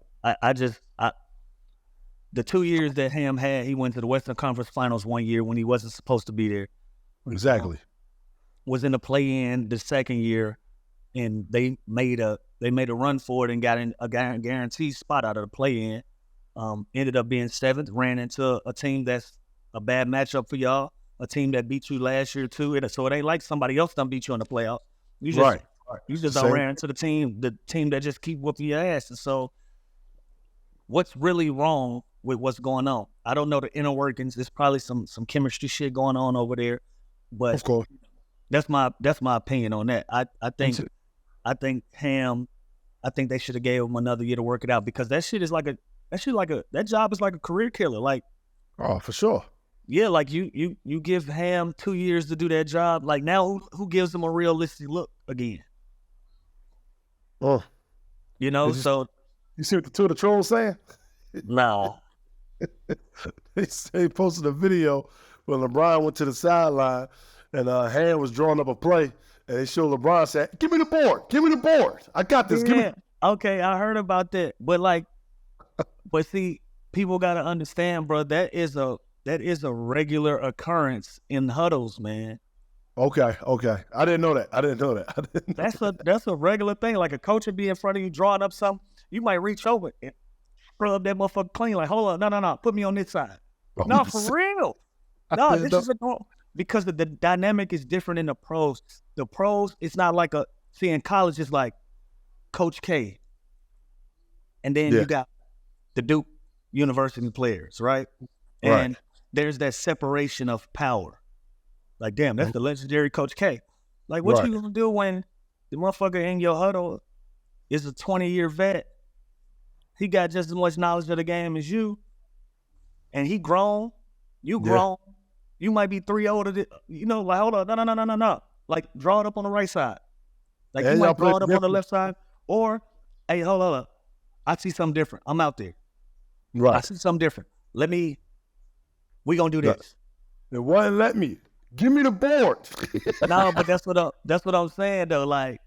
The 2 years that Ham had, he went to the Western Conference Finals one year when he wasn't supposed to be there. Exactly. Was in the play-in the second year, and they made a run for it and got in a guaranteed spot out of the play-in. Ended up being seventh, ran into a team that's a bad matchup for y'all, a team that beat you last year too. So it ain't like somebody else done beat you in the playoffs. You just done ran into the team that just keep whooping your ass. And so what's really wrong with what's going on? I don't know the inner workings. There's probably some chemistry shit going on over there. But of course, that's my opinion on that. I think Ham, I think they should have gave him another year to work it out, because that job is like a career killer. Like, oh, for sure. Yeah, like you give Ham 2 years to do that job. Like, now who gives him a realistic look again? Oh, you know. So you see what the two of the trolls saying? No. They posted a video when LeBron went to the sideline and Ham was drawing up a play, and they showed LeBron saying, "Give me the board. I got this. Yeah. Okay, I heard about that. But see, people gotta understand, bro, that is a regular occurrence in huddles, man. Okay. I didn't know that. That's a regular thing. Like, a coach would be in front of you drawing up something. You might reach over and scrub that motherfucker clean. Like, hold on, no, put me on this side. No, for real. No, this is because the dynamic is different in the pros. The pros, it's not like in college, it's like Coach K. And then you got the Duke University players, right? And there's that separation of power. Like, damn, that's the legendary Coach K. Like, what you gonna do when the motherfucker in your huddle is a 20-year vet? He got just as much knowledge of the game as you, and he grown. You grown. You might be 3 older than, like, hold on, no. Like, draw it up on the right side. Like, you might draw it up on the left side. Or, hey, hold on. I see something different. I'm out there. Right. I see something different. We gonna do this. It wouldn't let me. Give me the board. No, but that's what I'm saying though. Like,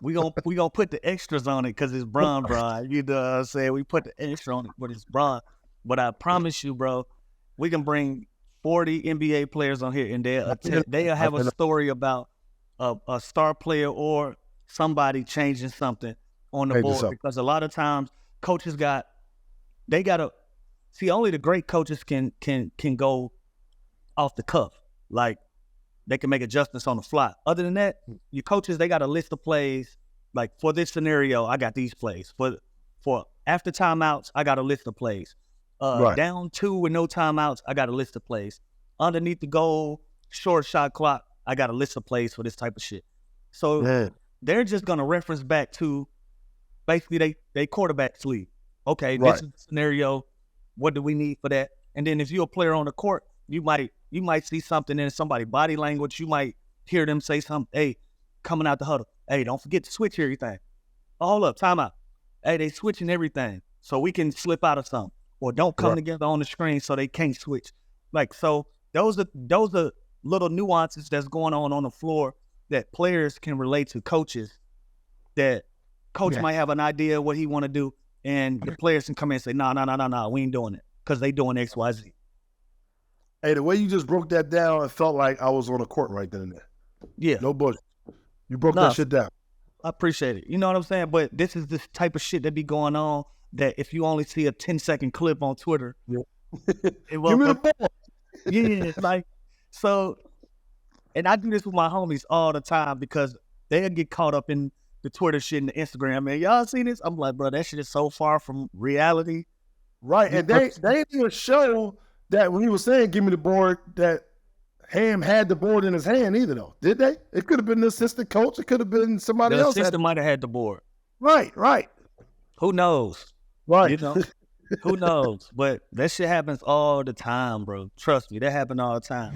we gonna put the extras on it because it's Bron. You know what I'm saying? We put the extra on it, but it's Bron. But I promise you, bro, we can bring 40 NBA players on here, and they'll have a story about a star player or somebody changing something on the board. Because a lot of times coaches gotta see, only the great coaches can go off the cuff. Like, they can make adjustments on the fly. Other than that, your coaches, they got a list of plays. Like, for this scenario, I got these plays. For after timeouts, I got a list of plays. Down 2 with no timeouts, I got a list of plays. Underneath the goal, short shot clock, I got a list of plays for this type of shit. So they're just gonna reference back to basically they quarterback sleeve. Okay, this is the scenario. What do we need for that? And then if you're a player on the court, you might see something in somebody's body language. You might hear them say something. Hey, coming out the huddle. Hey, don't forget to switch everything. Hold up, time out. Hey, they switching everything so we can slip out of something, or don't come together on the screen so they can't switch. Like, so those are little nuances that's going on the floor that players can relate to coaches. That coach might have an idea of what he want to do, and the players can come in and say, no, we ain't doing it because they doing X, Y, Z. Hey, the way you just broke that down, it felt like I was on a court right then and there. Yeah. No bullshit. You broke that shit down. I appreciate it. You know what I'm saying? But this is the type of shit that be going on that if you only see a 10-second clip on Twitter, it will. Give me the ball. Yeah, like, so, and I do this with my homies all the time because they'll get caught up in the Twitter shit and the Instagram. Man, y'all seen this? I'm like, bro, that shit is so far from reality. Right, and they didn't even show that when he was saying, give me the board, that Ham had the board in his hand either, though. Did they? It could have been the assistant coach. It could have been somebody else. The assistant might have had the board. Right. Who knows? Right. You know? Who knows? But that shit happens all the time, bro. Trust me, that happens all the time.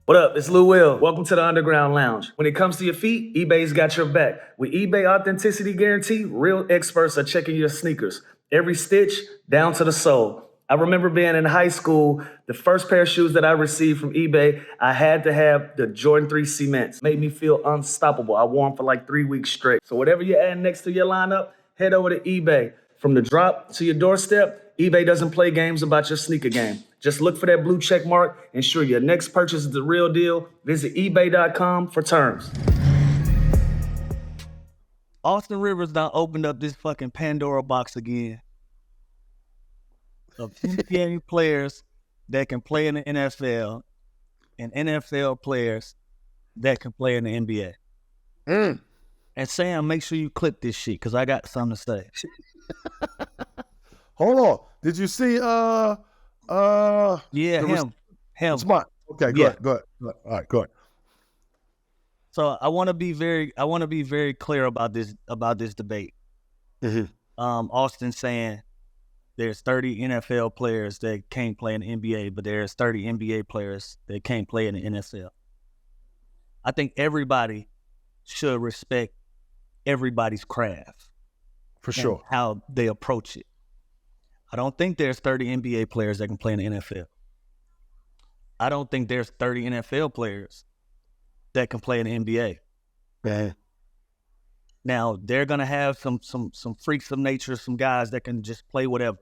What up? It's Lou Will. Welcome to the Underground Lounge. When it comes to your feet, eBay's got your back. With eBay Authenticity Guarantee, real experts are checking your sneakers. Every stitch, down to the sole. I remember being in high school, the first pair of shoes that I received from eBay, I had to have the Jordan 3 Cements. Made me feel unstoppable. I wore them for like 3 weeks straight. So whatever you're adding next to your lineup, head over to eBay. From the drop to your doorstep, eBay doesn't play games about your sneaker game. Just look for that blue check mark. Ensure your next purchase is the real deal. Visit ebay.com for terms. Austin Rivers done opened up this fucking Pandora box again of NBA players that can play in the NFL and NFL players that can play in the NBA. And Sam, make sure you clip this shit because I got something to say. Hold on. Did you see Yeah, him. Smart. Okay, go ahead. All right, go ahead. So I want to be very clear about this debate. Austin saying there's 30 NFL players that can't play in the NBA, but there's 30 NBA players that can't play in the NFL. I think everybody should respect everybody's craft. For sure. How they approach it. I don't think there's 30 NBA players that can play in the NFL. I don't think there's 30 NFL players that can play in the NBA. Man. Now, they're going to have some freaks of nature, some guys that can just play whatever.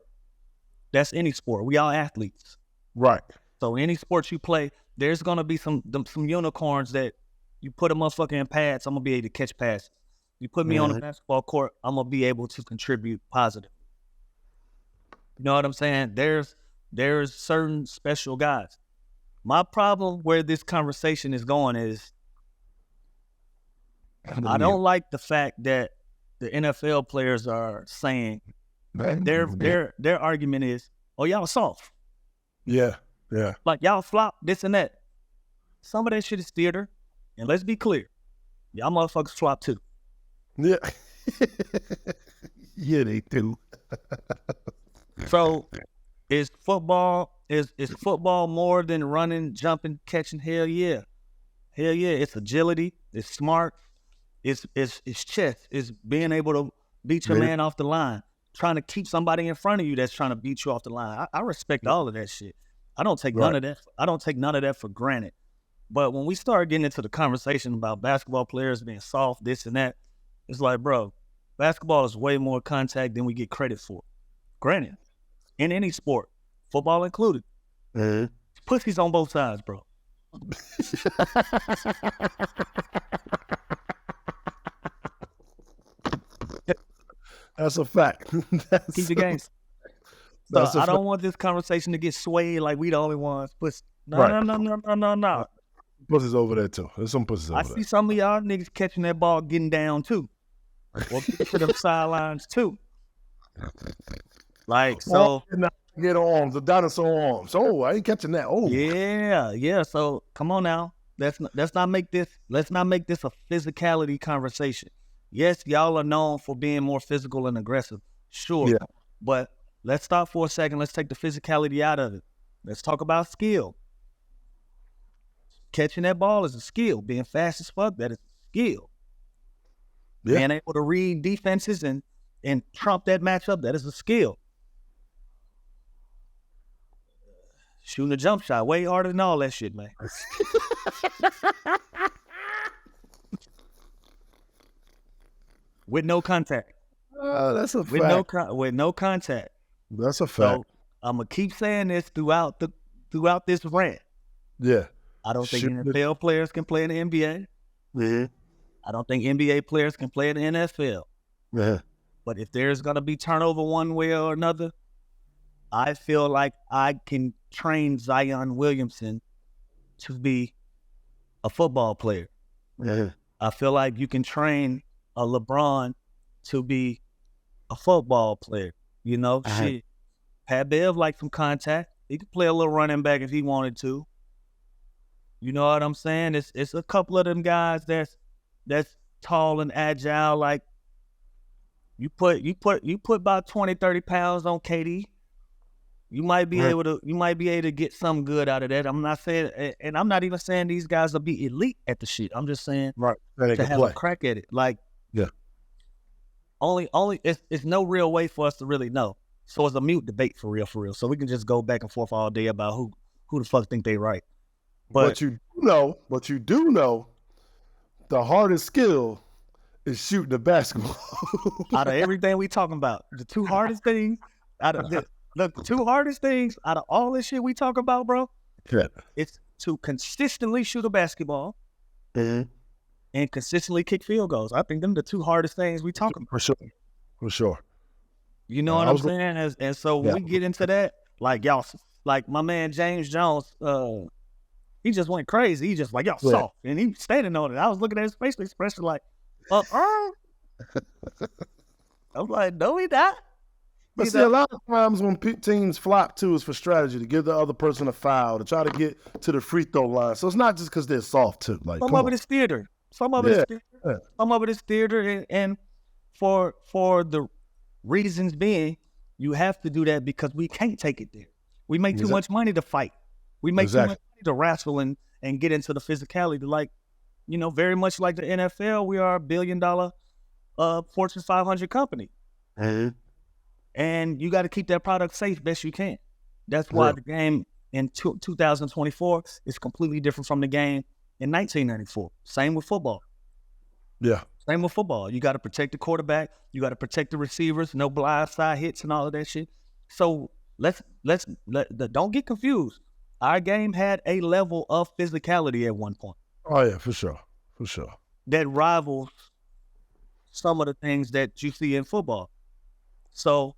That's any sport. We all athletes. Right. So any sport you play, there's going to be some unicorns that you put a motherfucker in pads, I'm going to be able to catch passes. You put me on a basketball court, I'm going to be able to contribute positive. You know what I'm saying? There's certain special guys. My problem where this conversation is going is I don't like the fact that the NFL players are saying their argument is, oh, y'all soft. Yeah. Like y'all flop, this and that. Some of that shit is theater. And let's be clear, y'all motherfuckers flop too. Yeah. Yeah, they do. So is football more than running, jumping, catching? Hell yeah. It's agility, it's smart, it's chess, it's being able to beat your man off the line, trying to keep somebody in front of you that's trying to beat you off the line. I respect all of that shit. I don't take none of that. I don't take none of that for granted. But when we start getting into the conversation about basketball players being soft, this and that, it's like, bro, basketball is way more contact than we get credit for. Granted, in any sport, football included. Pussies on both sides, bro. That's a fact. Keep the games. So I don't want this conversation to get swayed like we the only ones. But no. Pussies over there too. There's some pussies over there. I see some of y'all niggas catching that ball, getting down too. Or get to them sidelines too. Like, so. Get arms, the dinosaur arms. Oh, I ain't catching that. Oh. Yeah. So come on now. Let's not make this a physicality conversation. Yes, y'all are known for being more physical and aggressive. Sure. Yeah. But let's stop for a second. Let's take the physicality out of it. Let's talk about skill. Catching that ball is a skill. Being fast as fuck, that is a skill. Yeah. Being able to read defenses and trump that matchup, that is a skill. Shooting a jump shot way harder than all that shit, man. With no contact. That's a With fact. with no contact. That's a fact. So I'm gonna keep saying this throughout this rant. Yeah. I don't think Shooting NFL players can play in the NBA. Yeah. I don't think NBA players can play in the NFL. Yeah. But if there's gonna be turnover one way or another, I feel like I can train Zion Williamson to be a football player. Yeah. I feel like you can train a LeBron to be a football player. You know, shit. Pat Bev likes some contact. He could play a little running back if he wanted to. You know what I'm saying? It's a couple of them guys that's tall and agile. Like you put about 20, 30 pounds on KD. You might be able to get something good out of that. I'm not saying, and I'm not even saying these guys will be elite at the shit. I'm just saying to have a crack at it. Like, yeah, only it's no real way for us to really know. So it's a mute debate for real. So we can just go back and forth all day about who the fuck think they right. But you do know, the hardest skill is shooting the basketball. Out of everything we talking about, the two hardest things out of all this shit we talk about, bro, it's to consistently shoot a basketball and consistently kick field goals. I think them the two hardest things we talking about. For sure. You know what I'm saying? And so when we get into that, like y'all, like my man James Jones, he just went crazy. He just like, y'all soft. And he standing on it. I was looking at his facial expression like, I was like, no, he not. But see, a lot of times when teams flop to is for strategy, to give the other person a foul, to try to get to the free throw line. So it's not just because they're soft too. Like some of it is theater. Some of it is theater. Some of it is theater, and for the reasons being, you have to do that because we can't take it there. We make too much money to fight. We make too much money to wrestle and get into the physicality. Like, you know, very much like the NFL, we are $1 billion Fortune 500 company. And you got to keep that product safe best you can. That's why the game in 2024 is completely different from the game in 1994. Same with football. Yeah. Same with football. You got to protect the quarterback. You got to protect the receivers. No blindside hits and all of that shit. So don't get confused. Our game had a level of physicality at one point. Oh yeah, for sure. That rivals some of the things that you see in football. So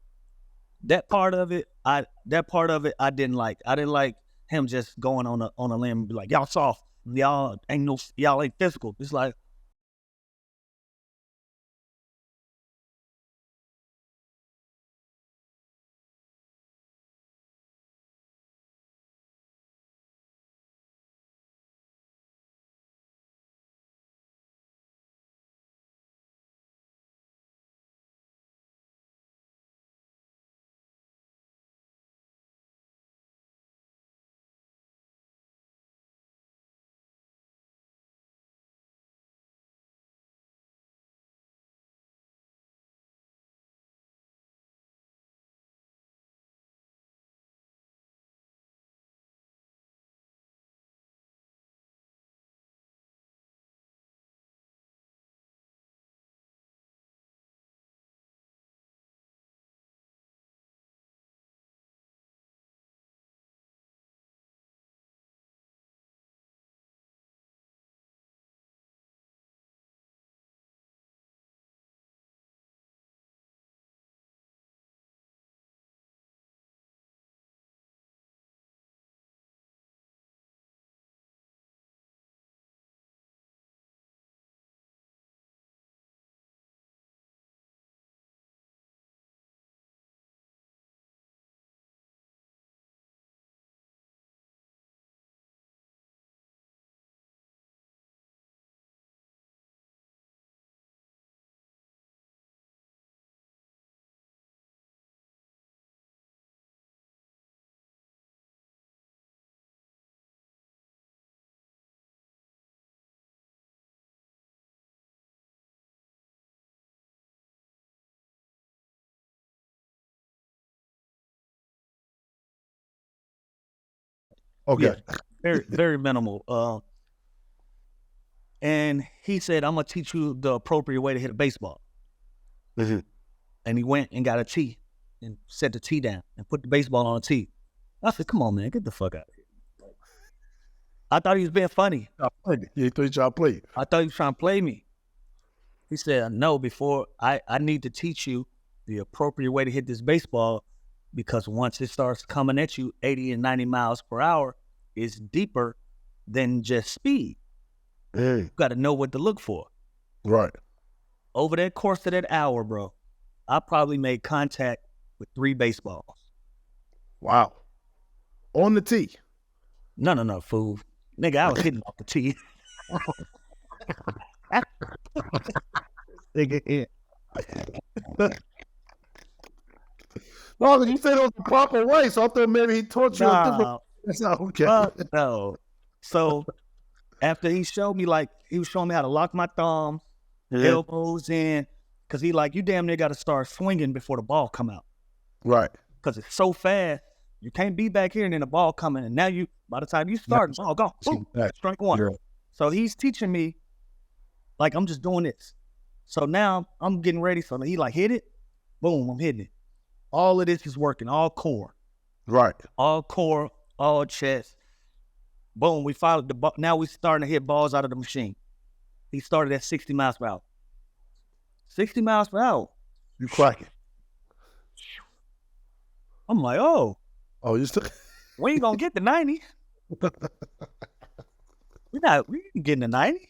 that part of it, I didn't like. I didn't like him just going on a limb and be like, y'all soft, y'all ain't physical. It's like, Okay. Yeah, very, very minimal. And he said, I'm going to teach you the appropriate way to hit a baseball. Mm-hmm. And he went and got a tee and set the tee down and put the baseball on a tee. I said, come on, man, get the fuck out of here. I thought he was being funny. Yeah, he thought he tried to play. I thought he was trying to play me. He said, no, before I need to teach you the appropriate way to hit this baseball, because once it starts coming at you 80 and 90 miles per hour, it's deeper than just speed. You got to know what to look for. Right. Over that course of that hour, bro, I probably made contact with 3 baseballs. Wow. On the tee. No, fool. Nigga, I was hitting off the tee. Nigga, yeah. No, you said it was the proper way, so I thought maybe he taught you a different. That's not okay. No. So after he showed me, like, he was showing me how to lock my thumbs, elbows in, because he like, you damn near got to start swinging before the ball come out. Right. Because it's so fast, you can't be back here and then the ball coming, and now you, by the time you start, ball gone, boom, strike one. Yeah. So he's teaching me, like, I'm just doing this. So now I'm getting ready. So he like, hit it, boom, I'm hitting it. All of this is working, all core. Right. All core, all chest. Boom, we followed the ball. Now we're starting to hit balls out of the machine. He started at 60 miles per hour. 60 miles per hour. You cracking. I'm like, oh. Oh, you still. We ain't gonna get the 90. We ain't getting the 90.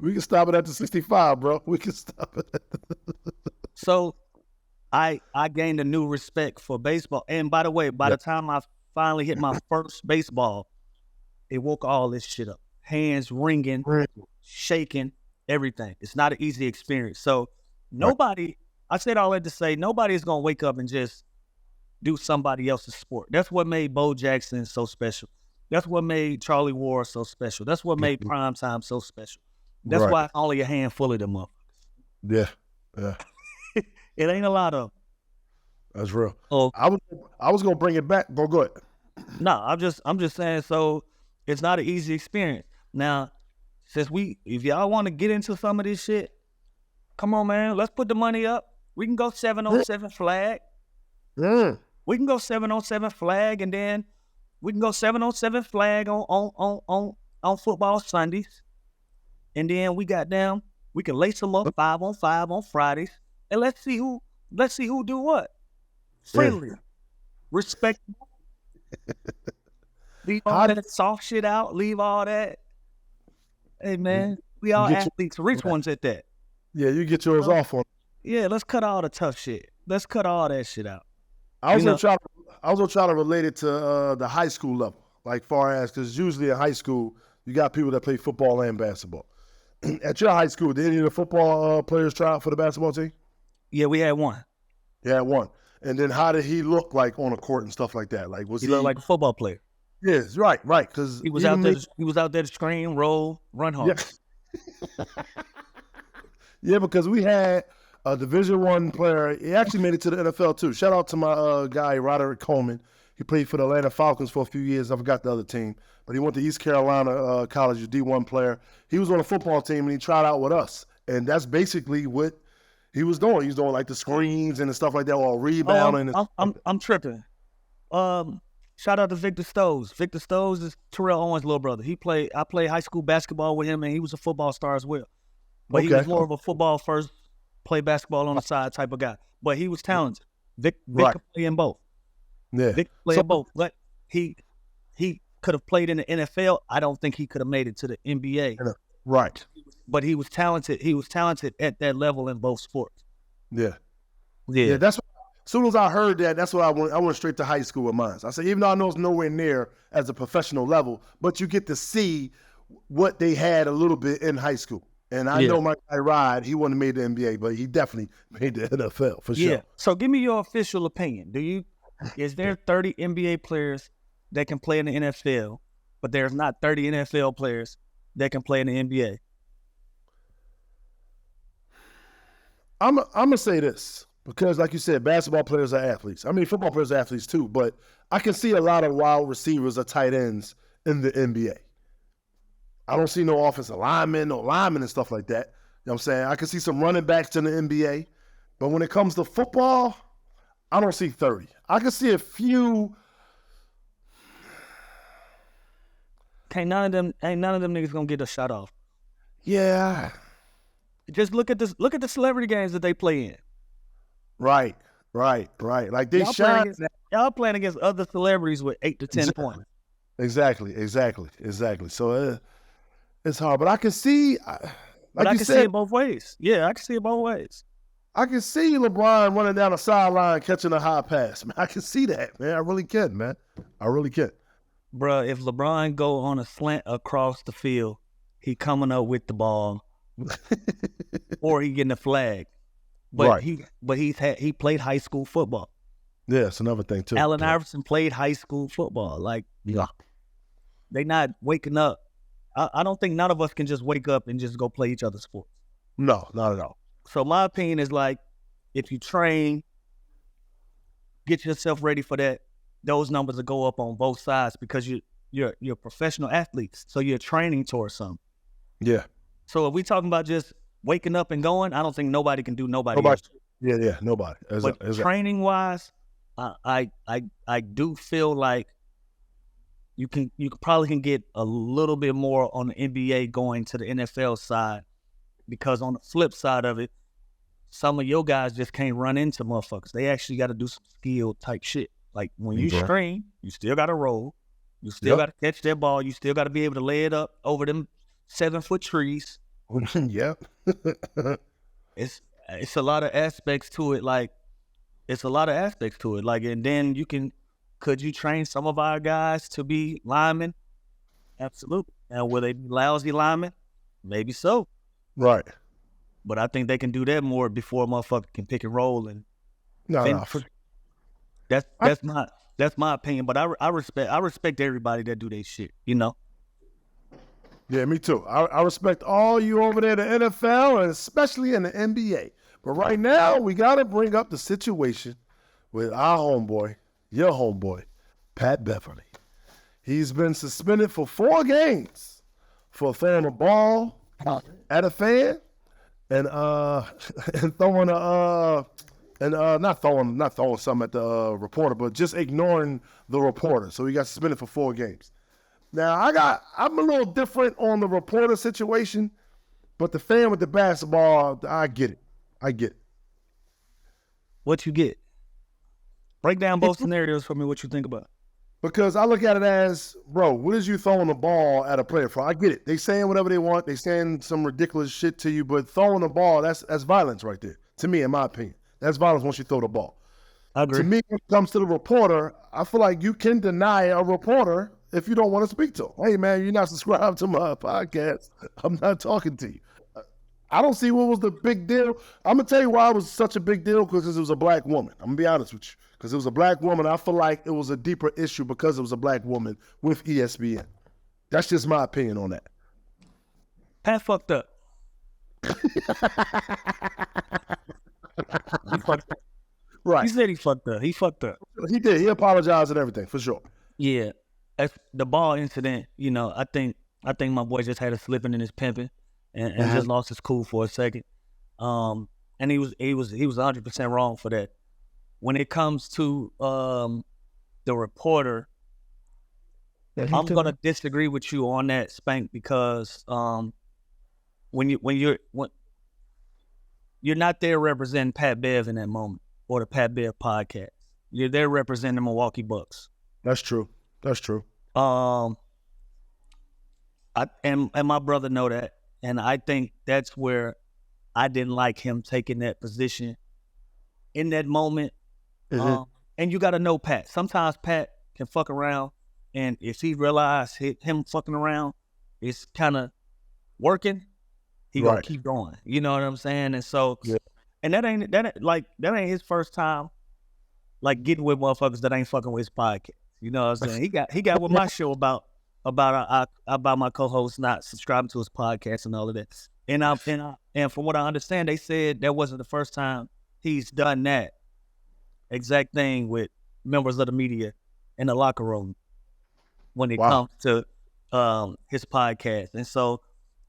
We can stop it at the 65, bro. We can stop it. So I gained a new respect for baseball. And by the way, by the time I finally hit my first baseball, it woke all this shit up. Hands ringing, shaking, everything. It's not an easy experience. So nobody, I said all that to say, nobody is going to wake up and just do somebody else's sport. That's what made Bo Jackson so special. That's what made Charlie Ward so special. That's what made Primetime so special. That's why only a handful of them motherfuckers. Yeah, yeah. It ain't a lot of them. That's real. Oh, I was gonna bring it back, but go ahead. No, I'm just saying. So it's not an easy experience. Now, since if y'all want to get into some of this shit, come on, man. Let's put the money up. We can go 707 flag. We can go 707 flag, and then we can go 707 flag on football Sundays, and then we can lace them up 5-on-5 on Fridays, and let's see who do what. Friendly, respectable. Leave all that soft shit out. Leave all that. Hey man, we all athletes, rich ones at that. Yeah, you get yours off on. Yeah, let's cut all the tough shit. Let's cut all that shit out. I was gonna try to relate it to the high school level, like far as, because usually in high school you got people that play football and basketball. At your high school, did any of the football players try out for the basketball team? Yeah, we had one. Yeah, one. And then how did he look like on a court and stuff like that? Like, was he looked like a football player? Yes, right. Because he was out there. He was out there to scream, roll, run hard. Yeah, yeah, because we had a Division I player. He actually made it to the NFL too. Shout out to my guy Roderick Coleman. He played for the Atlanta Falcons for a few years. I forgot the other team, but he went to East Carolina College, a D1 player. He was on a football team and he tried out with us, and that's basically what he was doing. He was doing like the screens and the stuff like that, or rebounding. I'm tripping. Shout out to Victor Stokes. Victor Stokes is Terrell Owens' little brother. I played high school basketball with him, and he was a football star as well. But he was more of a football first, play basketball on the side type of guy. But he was talented. Vic could play in both. Yeah. Vic could play in both. But he could have played in the NFL. I don't think he could have made it to the NBA. Right. But he was talented. He was talented at that level in both sports. Yeah. Yeah. That's what, as soon as I heard that, that's what I went. I went straight to high school with mine. I said, even though I know it's nowhere near as a professional level, but you get to see what they had a little bit in high school. And I know my guy Rod, he wouldn't have made the NBA, but he definitely made the NFL for sure. Yeah. So give me your official opinion. Is there 30 NBA players that can play in the NFL, but there's not 30 NFL players that can play in the NBA? I'm gonna say this, Because, like you said, basketball players are athletes. I mean, football players are athletes too, but I can see a lot of wide receivers or tight ends in the NBA. I don't see no offensive linemen, no linemen and stuff like that. You know what I'm saying? I can see some running backs in the NBA, but when it comes to football, I don't see 30. I can see a few. Ain't none of them niggas gonna get a shot off. Yeah. Just look at this. Look at the celebrity games that they play in. Right. Like they shine. Y'all playing against other celebrities with 8 to 10 points. Exactly. So it's hard, but I can see. But I can see it both ways. Yeah, I can see it both ways. I can see LeBron running down the sideline catching a high pass. Man, I can see that, man. I really can, man. I really can. Bruh, if LeBron go on a slant across the field, he coming up with the ball, or he getting a flag. But right. he played high school football. Yeah, it's another thing too. Allen Iverson played high school football. Like, yeah, they not waking up. I don't think none of us can just wake up and just go play each other's sports. No, not at all. So my opinion is like, if you train, get yourself ready for that, those numbers will go up on both sides because you're professional athletes. So you're training towards something. Yeah. So if we talking about just waking up and going, I don't think nobody can do nobody else. Yeah, nobody. But training wise, I do feel like you probably can get a little bit more on the NBA going to the NFL side, because on the flip side of it, some of your guys just can't run into motherfuckers. They actually got to do some skill type shit. Like when you screen, you still got to roll. You still got to catch that ball. You still got to be able to lay it up over them 7-foot trees. Yep. It's a lot of aspects to it. Like, and then could you train some of our guys to be linemen? Absolutely. Now, will they be lousy linemen? Maybe so. Right. But I think they can do that more before a motherfucker can pick and roll and finish. That's my opinion. But I respect everybody that do their shit, you know? Yeah, me too. I respect all you over there in the NFL and especially in the NBA. But right now, we got to bring up the situation with our homeboy, your homeboy, Pat Beverley. He's been suspended for 4 games for throwing a ball at a fan and throwing not throwing something at the reporter, but just ignoring the reporter. So he got suspended for 4 games. Now I'm a little different on the reporter situation, but the fan with the basketball, I get it. What you get? Break down both scenarios for me. What you think about? Because I look at it as, bro, what is you throwing the ball at a player for? I get it. They saying whatever they want. They saying some ridiculous shit to you, but throwing the ball, that's violence right there. To me, in my opinion, that's violence once you throw the ball. I agree. To me, when it comes to the reporter, I feel like you can deny a reporter if you don't want to speak to him. Hey, man, you're not subscribed to my podcast. I'm not talking to you. I don't see what was the big deal. I'm going to tell you why it was such a big deal, because it was a black woman. I'm going to be honest with you. Because it was a black woman. I feel like it was a deeper issue because it was a black woman with ESPN. That's just my opinion on that. Pat fucked up. He fucked up. Right. He said he fucked up. He He did. He apologized and everything, for sure. Yeah. As the ball incident, you know, I think my boy just had a slipping in his pimping and just lost his cool for a second. And he was 100% wrong for that. When it comes to the reporter, I'm gonna disagree with you on that, Spank, because when you're not there representing Pat Bev in that moment or the Pat Bev podcast, you're there representing the Milwaukee Bucks. That's true. And my brother know that, and I think that's where I didn't like him taking that position in that moment. Mm-hmm. And you got to know Pat. Sometimes Pat can fuck around, and if he realize him fucking around is kind of working, he gonna keep going. You know what I'm saying? And so, and that ain't his first time, like getting with motherfuckers that ain't fucking with his podcast. You know what I'm saying? He got with my show about my co-host not subscribing to his podcast and all of that. And from what I understand, they said that wasn't the first time he's done that exact thing with members of the media in the locker room when it comes to his podcast. And so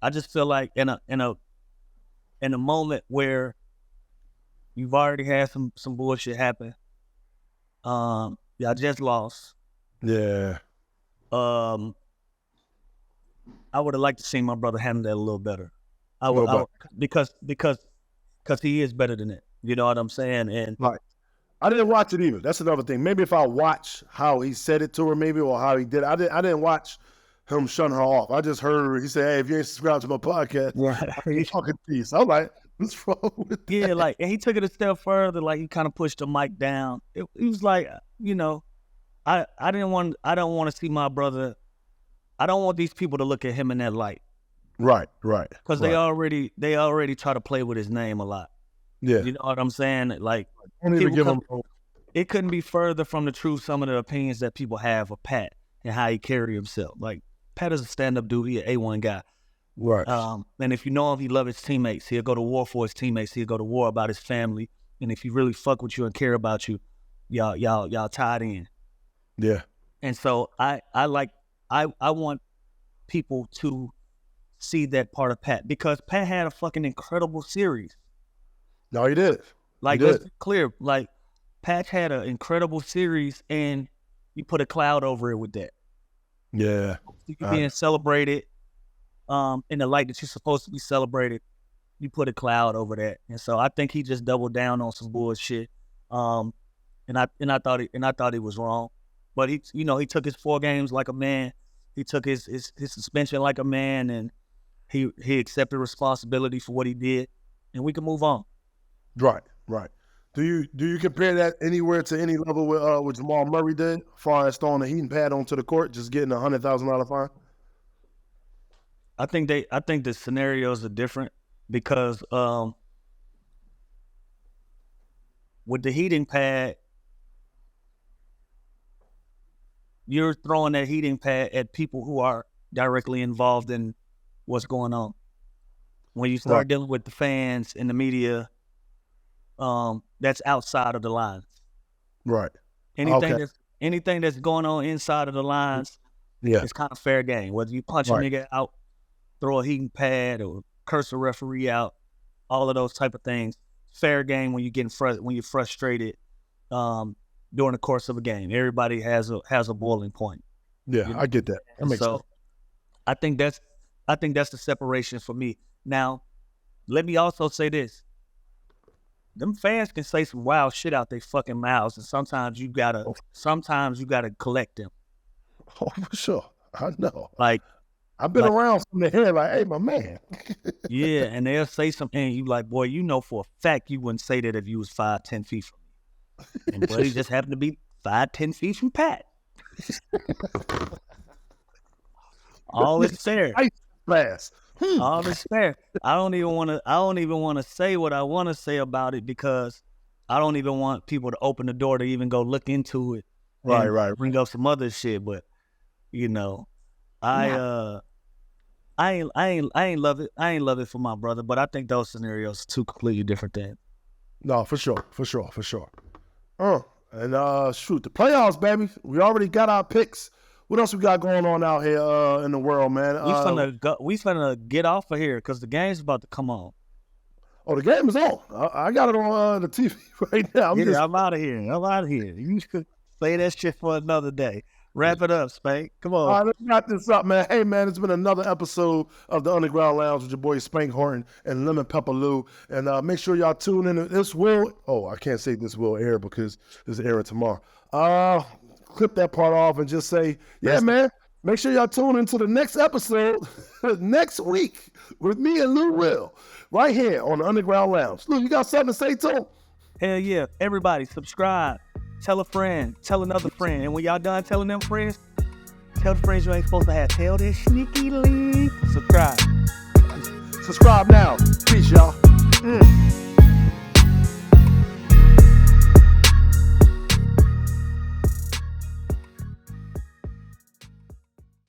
I just feel like in a moment where you've already had some bullshit happen, y'all just lost. Yeah. I would have liked to see my brother handle that a little better. Because he is better than that. You know what I'm saying? And right. I didn't watch it either. That's another thing. Maybe if I watch how he said it to her, maybe, or how he did it. I didn't watch him shun her off. I just heard he say, "Hey, if you ain't subscribed to my podcast, I'm talking to you." So I'm like, what's wrong with that? Yeah, like, and he took it a step further. Like, he kind of pushed the mic down. It was like, you know, I don't want to see my brother. I don't want these people to look at him in that light. Right. Because they already try to play with his name a lot. Yeah. You know what I'm saying? Like, it couldn't be further from the truth, some of the opinions that people have of Pat and how he carry himself. Like, Pat is a stand-up dude. He an A1 guy. Right. And if you know him, he love his teammates. He'll go to war for his teammates. He'll go to war about his family. And if he really fuck with you and care about you, y'all tied in. Yeah. And so I want people to see that part of Pat, because Pat had a fucking incredible series. No, he did. Like, let's be clear. Like, Pat had an incredible series, and you put a cloud over it with that. Yeah. You're being celebrated in the light that you're supposed to be celebrated. You put a cloud over that. And so I think he just doubled down on some bullshit. And I thought he was wrong. But he took his 4 games like a man. He took his suspension like a man, and he accepted responsibility for what he did, and we can move on. Right. Do you compare that anywhere to any level with what Jamal Murray did, as far as throwing a heating pad onto the court, just getting $100,000 fine? I think the scenarios are different because with the heating pad, you're throwing that heating pad at people who are directly involved in what's going on. When you start dealing with the fans and the media, that's outside of the lines. Right. Anything that's going on inside of the lines, it's kind of fair game. Whether you punch a nigga out, throw a heating pad, or curse a referee out, all of those type of things, fair game when you're frustrated during the course of a game. Everybody has a boiling point. Yeah, you know? I get that. That makes sense. I think that's the separation for me. Now, let me also say this. Them fans can say some wild shit out their fucking mouths, and sometimes you gotta collect them. Oh, for sure. I know. Like, I've been around from the head, like, hey, my man. Yeah, and they'll say something, and you like, boy, you know for a fact you wouldn't say that if you was 5-10 feet from me. And boy, he just happened to be 5-10 feet from Pat. All is fair. Fast. All is fair. I don't even want to say what I want to say about it, because I don't even want people to open the door to even go look into it. Right. Bring up some other shit, but you know, I ain't love it. I ain't love it for my brother, but I think those scenarios are 2 completely different things. No, for sure. And shoot, the playoffs, baby. We already got our picks. What else we got going on out here in the world, man? We finna get off of here because the game's about to come on. Oh, the game is on. I got it on the TV right now. I'm out of here. You could say that shit for another day. Wrap it up, Spank. Come on. All right, let's wrap this up, man. Hey, man, it's been another episode of the Underground Lounge with your boy Spank Horton and Lemon Pepper Lou. And make sure y'all tune in. I can't say this will air because this is airing tomorrow. Clip that part off and just say, man, make sure y'all tune into the next episode next week with me and Lou Will right here on the Underground Lounge. Lou, you got something to say too? Hell yeah. Everybody subscribe. Tell a friend. Tell another friend. And when y'all done telling them friends, tell the friends you ain't supposed to have. Tell this sneaky link. Subscribe. Subscribe now. Peace, y'all.